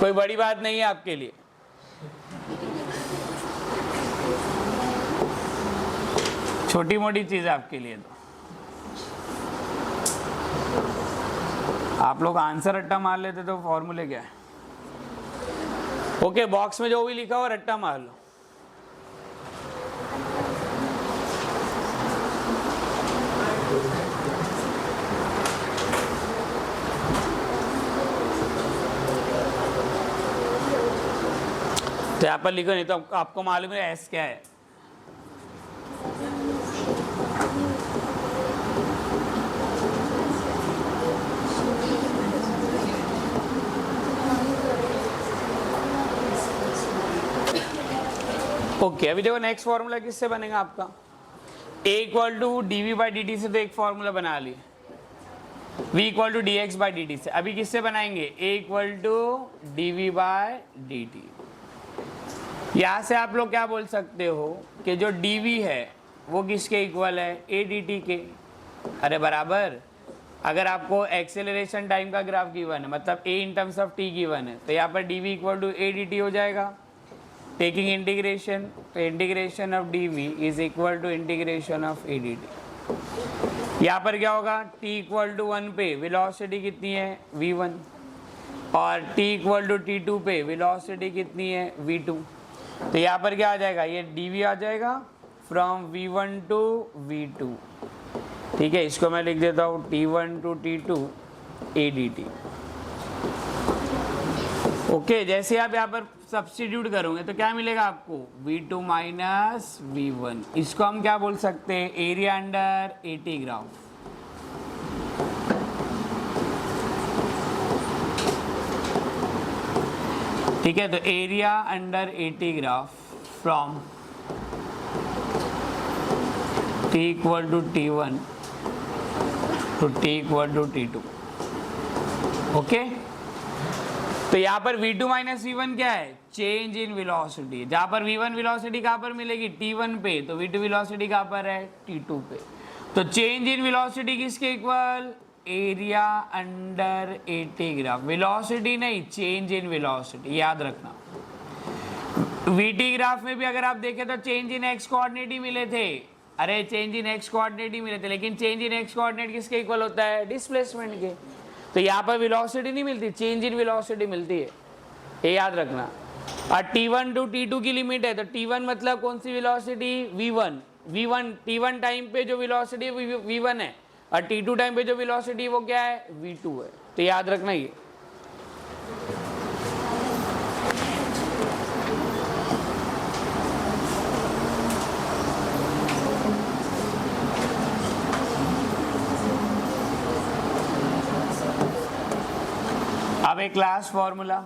कोई बड़ी बात नहीं है आपके लिए। छोटी मोटी चीज है आपके लिए। तो आप लोग आंसर रट्टा मार लेते तो फॉर्मूले क्या है? ओके, बॉक्स में जो भी लिखा हो रट्टा मार लो। तो यहाँ पर लिखो, नहीं तो आपको मालूम है एस क्या है। ओके, अभी देखो नेक्स्ट फॉर्मूला किससे बनेगा आपका? a equal to d by D t से तो एक फॉर्मूला बना लिए, v equal to D x by D t से। अभी किससे बनाएंगे? a equal to d we by D t. यहाँ से आप लोग क्या बोल सकते हो कि जो dv है वो किसके इक्वल है? a dt के। अरे बराबर, अगर आपको एक्सेलरेशन टाइम का ग्राफ गिवन है, मतलब a in terms of t given है, तो यहाँ पर dv equal to a dt हो जाएगा। टेकिंग इंटीग्रेशन, तो integration of dv is equal to integration of a dt। यहाँ पर क्या होगा? t इक्वल टू 1 पे वेलोसिटी कितनी है? v1, और t इक्वल टू t2 पे वेलोसिटी कितनी है? v2। तो यहाँ पर क्या आ जाएगा? ये dv आ जाएगा फ्रॉम v1 टू v2। ठीक है, इसको मैं लिख देता हूँ t1 to t2 a dt। Okay, जैसे आप यहाँ पर सब्स्टिट्यूट करोगे तो क्या मिलेगा आपको? v2 minus v1। इसको हम क्या बोल सकते हैं? Area under a t graph. ठीक है, तो area under a t graph from t equal to t1 to t equal to t2। Okay, तो यहाँ पर v2 माइनस v1 क्या है? Change in velocity. जहाँ पर v1 वेलोसिटी कहाँ पर मिलेगी? t1 पे, तो v2 वेलोसिटी कहाँ पर है? t2 पे। तो चेंज इन वेलोसिटी किसके equal? Area under a t graph. Velocity नहीं, चेंज इन वेलोसिटी, याद रखना। वीटी ग्राफ में भी अगर आप देखें तो चेंज इन एक्स कोऑर्डिनेट ही मिले थे। अरे चेंज इन एक्स कोऑर्डिनेट ही मिले थे, लेकिन चेंज इन एक्स कोऑर्डिनेट किसके इक्वल होता है? डिस्प्लेसमेंट के। तो यहाँ पर वेलोसिटी नहीं मिलती, चेंज इन वेलोसिटी मिलती है, ये याद रखना। और t1 टू t2 की लिमिट है, तो t1 मतलब कौन सी वेलोसिटी? v1। t1 टाइम पे जो वेलोसिटी v1 है, और t2 टाइम पे जो वेलोसिटी वो क्या है? v2 है। तो याद रखना ये। अब एक क्लास फॉर्मूला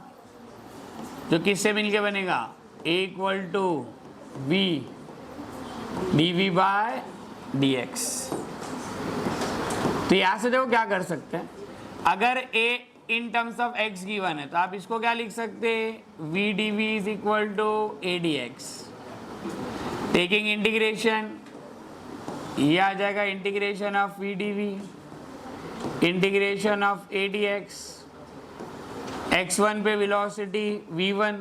जो किससे मिलके बनेगा? a equal to v dv by dx। तो यहाँ से देखो क्या कर सकते हैं, अगर a in terms of x given है तो आप इसको क्या लिख सकते हैं? v dv is equal to a dx। Taking integration, ये आ जाएगा integration of v dv integration of a d x, x1 पे वेलोसिटी v1,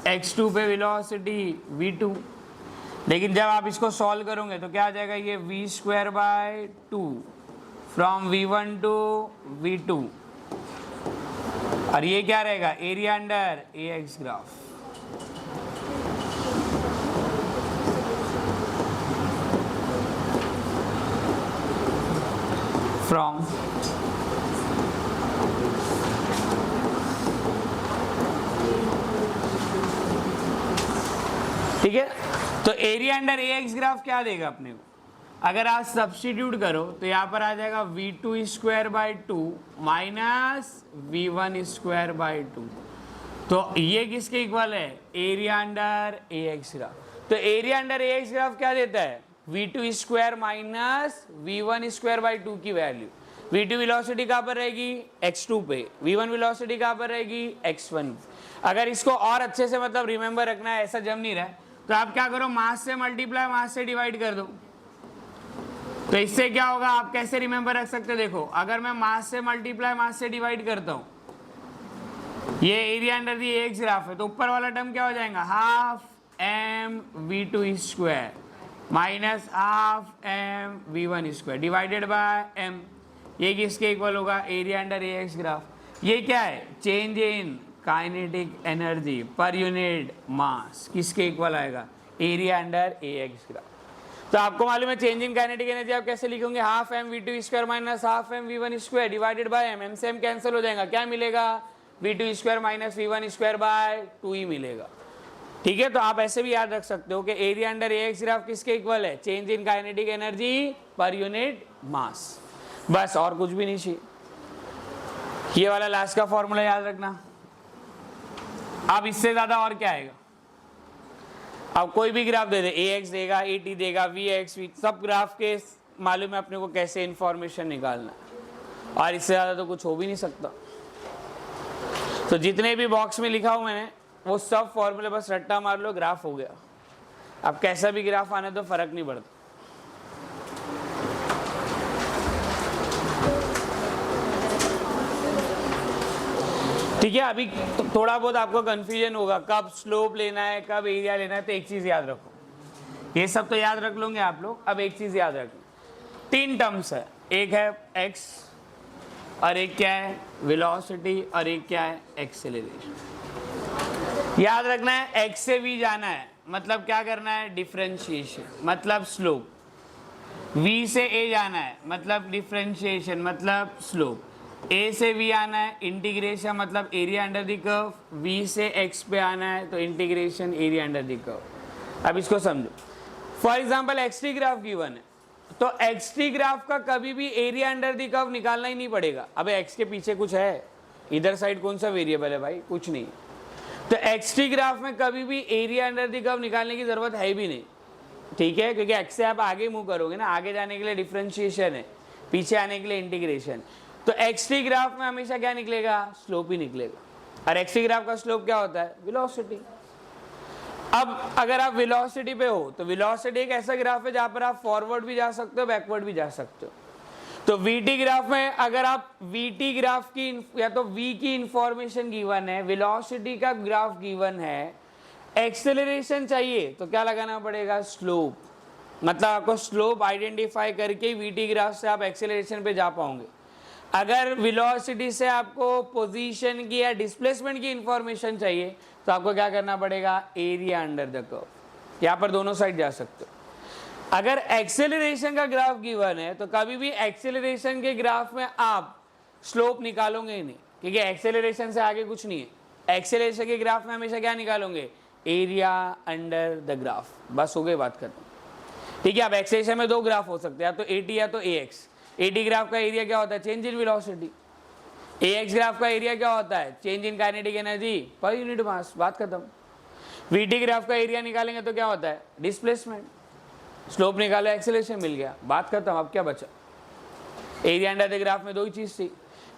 x2 पे वेलोसिटी v2। लेकिन जब आप इसको सॉल्व करोगे तो क्या आ जाएगा, ये v square by 2 from v1 to v2, और ये क्या रहेगा, area under a x graph. From ठीक है, तो area under a x graph क्या देगा अपने को, अगर आप सब्स्टिट्यूट करो तो यहाँ पर आ जाएगा v2 square by 2 minus v1 square by 2। तो ये किसके इक्वल है, area under a x graph. तो area under a x graph क्या देता है, v2 square minus v1 square by 2 की वैल्यू। v2 वेलोसिटी कहाँ पर रहेगी, x2 पे, v1 वेलोसिटी कहाँ पर रहेगी, x1। अगर इसको और अच्छे से मतलब रिमेंबर रखना है, ऐसा जम नहीं रहा है, तो आप क्या करो, मास से मल्टीप्लाई मास से डिवाइड कर दो। तो इससे क्या होगा, आप कैसे रिमेंबर रख सकते हो, देखो अगर मैं मास से मल्टीप्लाई मास से डिवाइड करता हूं, ये area under the x graph है, तो ऊपर वाला टर्म क्या हो जाएगा, half M v2 square minus half M v1 square divided by m. ये किसके इक्वल होगा, area under a x graph. ये क्या है, change in kinetic energy per unit mass, किसके इक्वल आएगा, area under a x graph. तो आपको मालूम है चेंज इन काइनेटिक एनर्जी आप कैसे लिखोगे, half M v2 square minus half M v1 square divided by M. M से एम कैंसिल हो जाएगा, क्या मिलेगा, v2 square minus v1 square by 2 ही मिलेगा। ठीक है, तो आप ऐसे भी याद रख सकते हो कि area under a x graph किसके इक्वल है, change in kinetic energy per unit मास। बस और कुछ भी नहीं चाहिए। ये वाला लास्ट का फॉर्मूला याद रखना। अब इससे ज्यादा और क्या आएगा, अब कोई भी graph they they, A X देगा, ए टी देगा, वी एक्स वी, सब ग्राफ के मालूम है अपने को कैसे इंफॉर्मेशन निकालना है, और इससे ज़्यादा तो कुछ हो भी नहीं सकता। तो जितने भी बॉक्स में लिखा हूँ मैंने वो सब फॉर्मूले बस रट्टा मार लो, ग्राफ हो गया। अब कैसा भी ग्राफ आने तो फर्क नहीं पड़ता। ठीक है, अभी थोड़ा बहुत आपको कंफ्यूजन होगा कब स्लोप लेना है कब एरिया लेना है, तो एक चीज याद रखो, ये सब तो याद रख लोगे आप लोग। अब एक चीज याद रखो, 3 टर्म्स है, एक है एक्स और एक क्या है वेलोसिटी और एक क्या है एक्सेलरेशन। याद रखना है एक्स से वी जाना है, मतलब क्या करना है, डिफरेंशिएशन मतलब स्लोप। वी से ए जाना है मतलब डिफरेंशिएशन मतलब स्लोप। ए से वी आना है इंटीग्रेशन मतलब area under the curve. V से एक्स पे आना है तो integration area under the curve. अब इसको समझो, for example X T graph given है, तो एक्स टी ग्राफ का कभी भी एरिया अंडर द कर्व निकालना ही नहीं पड़ेगा। अब एक्स के पीछे कुछ है, इधर साइड कौन सा वेरिएबल है भाई, कुछ नहीं। तो एक्स टी ग्राफ में कभी भी एरिया अंडर द कर्व निकालने की जरूरत है भी नहीं, ठीक है, क्योंकि एक्स से आप आगे मूव करोगे ना, आगे जाने के लिए डिफरेंशिएशन है, पीछे आने के लिए इंटीग्रेशन। तो एक्स टी ग्राफ में हमेशा क्या निकलेगा, स्लोप ही निकलेगा। और एक्स टी ग्राफ का स्लोप क्या होता है, वेलोसिटी। अब अगर आप वेलोसिटी पे हो तो वेलोसिटी एक ऐसा ग्राफ है जहां पर आप फॉरवर्ड भी जा सकते हो बैकवर्ड भी जा सकते हो। तो वीटी ग्राफ में अगर आप वीटी ग्राफ की या तो वी की इंफॉर्मेशन गिवन है, वेलोसिटी का ग्राफ गिवन है, एक्सेलरेशन चाहिए तो क्या लगाना पड़ेगा, स्लोप। मतलब आपको स्लोप आइडेंटिफाई करके वीटी ग्राफ से आप एक्सेलरेशन पे जा पाओगे। अगर वेलोसिटी से आपको पोजीशन की या डिस्प्लेसमेंट की इंफॉर्मेशन चाहिए तो आपको क्या करना पड़ेगा, एरिया अंडर द कर्व। यहाँ पर दोनों साइड जा सकते हो। अगर एक्सेलरेशन का ग्राफ गिवन है तो कभी भी एक्सेलरेशन के ग्राफ में आप स्लोप निकालोगे ही नहीं, क्योंकि एक्सेलरेशन से आगे कुछ नहीं है। एक्सेलरेशन के ग्राफ में हमेशा क्या निकालोगे, एरिया अंडर द ग्राफ। बस हो गई बात खत्म। ठीक है, अब एक्सेलरेशन में 2 ग्राफ हो सकते हैं, या तो ए टी या तो ए एक्स। ए टी ग्राफ का एरिया क्या होता है, change in velocity. A x graph का एरिया क्या होता है, change in kinetic energy per unit मास। बात खत्म। वी टी ग्राफ का एरिया निकालेंगे तो क्या होता है, डिस्प्लेसमेंट। स्लोप निकालो, एक्सेलरेशन मिल गया, बात खत्म। अब क्या बचा, एरिया अंडर द ग्राफ में 2 ही चीज थी।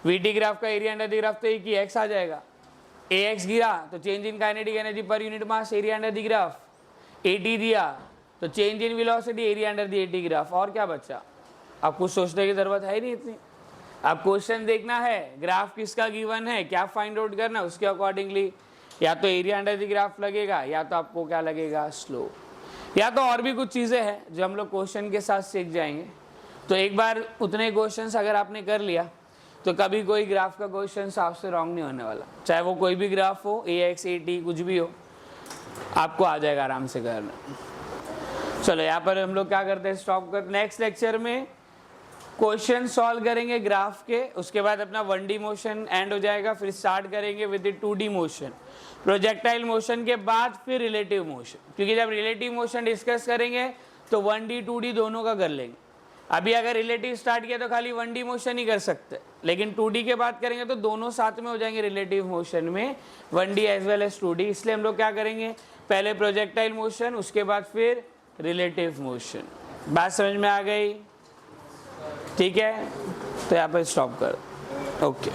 वी टी ग्राफ का एरिया अंडर द ग्राफ तो एक ही, एक्स आ जाएगा। ए एक्स गिरा तो change in kinetic energy per unit mass, area under the graph. A T दिया तो change in velocity, area under the A T graph. और क्या बचा, अब कुछ सोचने की जरूरत है ही नहीं इतनी। अब क्वेश्चन देखना है, ग्राफ किसका गिवन है, क्या फाइंड आउट करना, उसके अकॉर्डिंगली या तो एरिया अंडर द ग्राफ लगेगा, या तो आपको क्या लगेगा, स्लोप, या तो और भी कुछ चीज़ें हैं जो हम लोग क्वेश्चन के साथ सीख जाएंगे। तो एक बार उतने क्वेश्चंस अगर आपने कर लिया तो कभी कोई ग्राफ का क्वेश्चन आपसे रॉन्ग नहीं होने वाला, चाहे वो कोई भी ग्राफ हो, AX AT कुछ भी हो, आपको आ जाएगा आराम से करना। चलो यहाँ पर हम लोग क्या करते हैं, स्टॉप कर, नेक्स्ट लेक्चर में क्वेश्चन सॉल्व करेंगे ग्राफ के, उसके बाद अपना 1D मोशन एंड हो जाएगा, फिर स्टार्ट करेंगे with 2D motion, projectile motion के बाद फिर रिलेटिव मोशन, क्योंकि जब रिलेटिव मोशन डिस्कस करेंगे तो 1D 2D दोनों का कर लेंगे। अभी अगर रिलेटिव स्टार्ट किया तो खाली 1D मोशन ही कर सकते, लेकिन 2D के बात करेंगे तो दोनों साथ में हो जाएंगे रिलेटिव मोशन में, 1D as well as 2D। इसलिए हम लोग क्या करेंगे, पहले प्रोजेक्टाइल मोशन, उसके बाद फिर रिलेटिव मोशन। बात समझ में आ गई? ठीक है, तो यहाँ पर स्टॉप कर, ओके।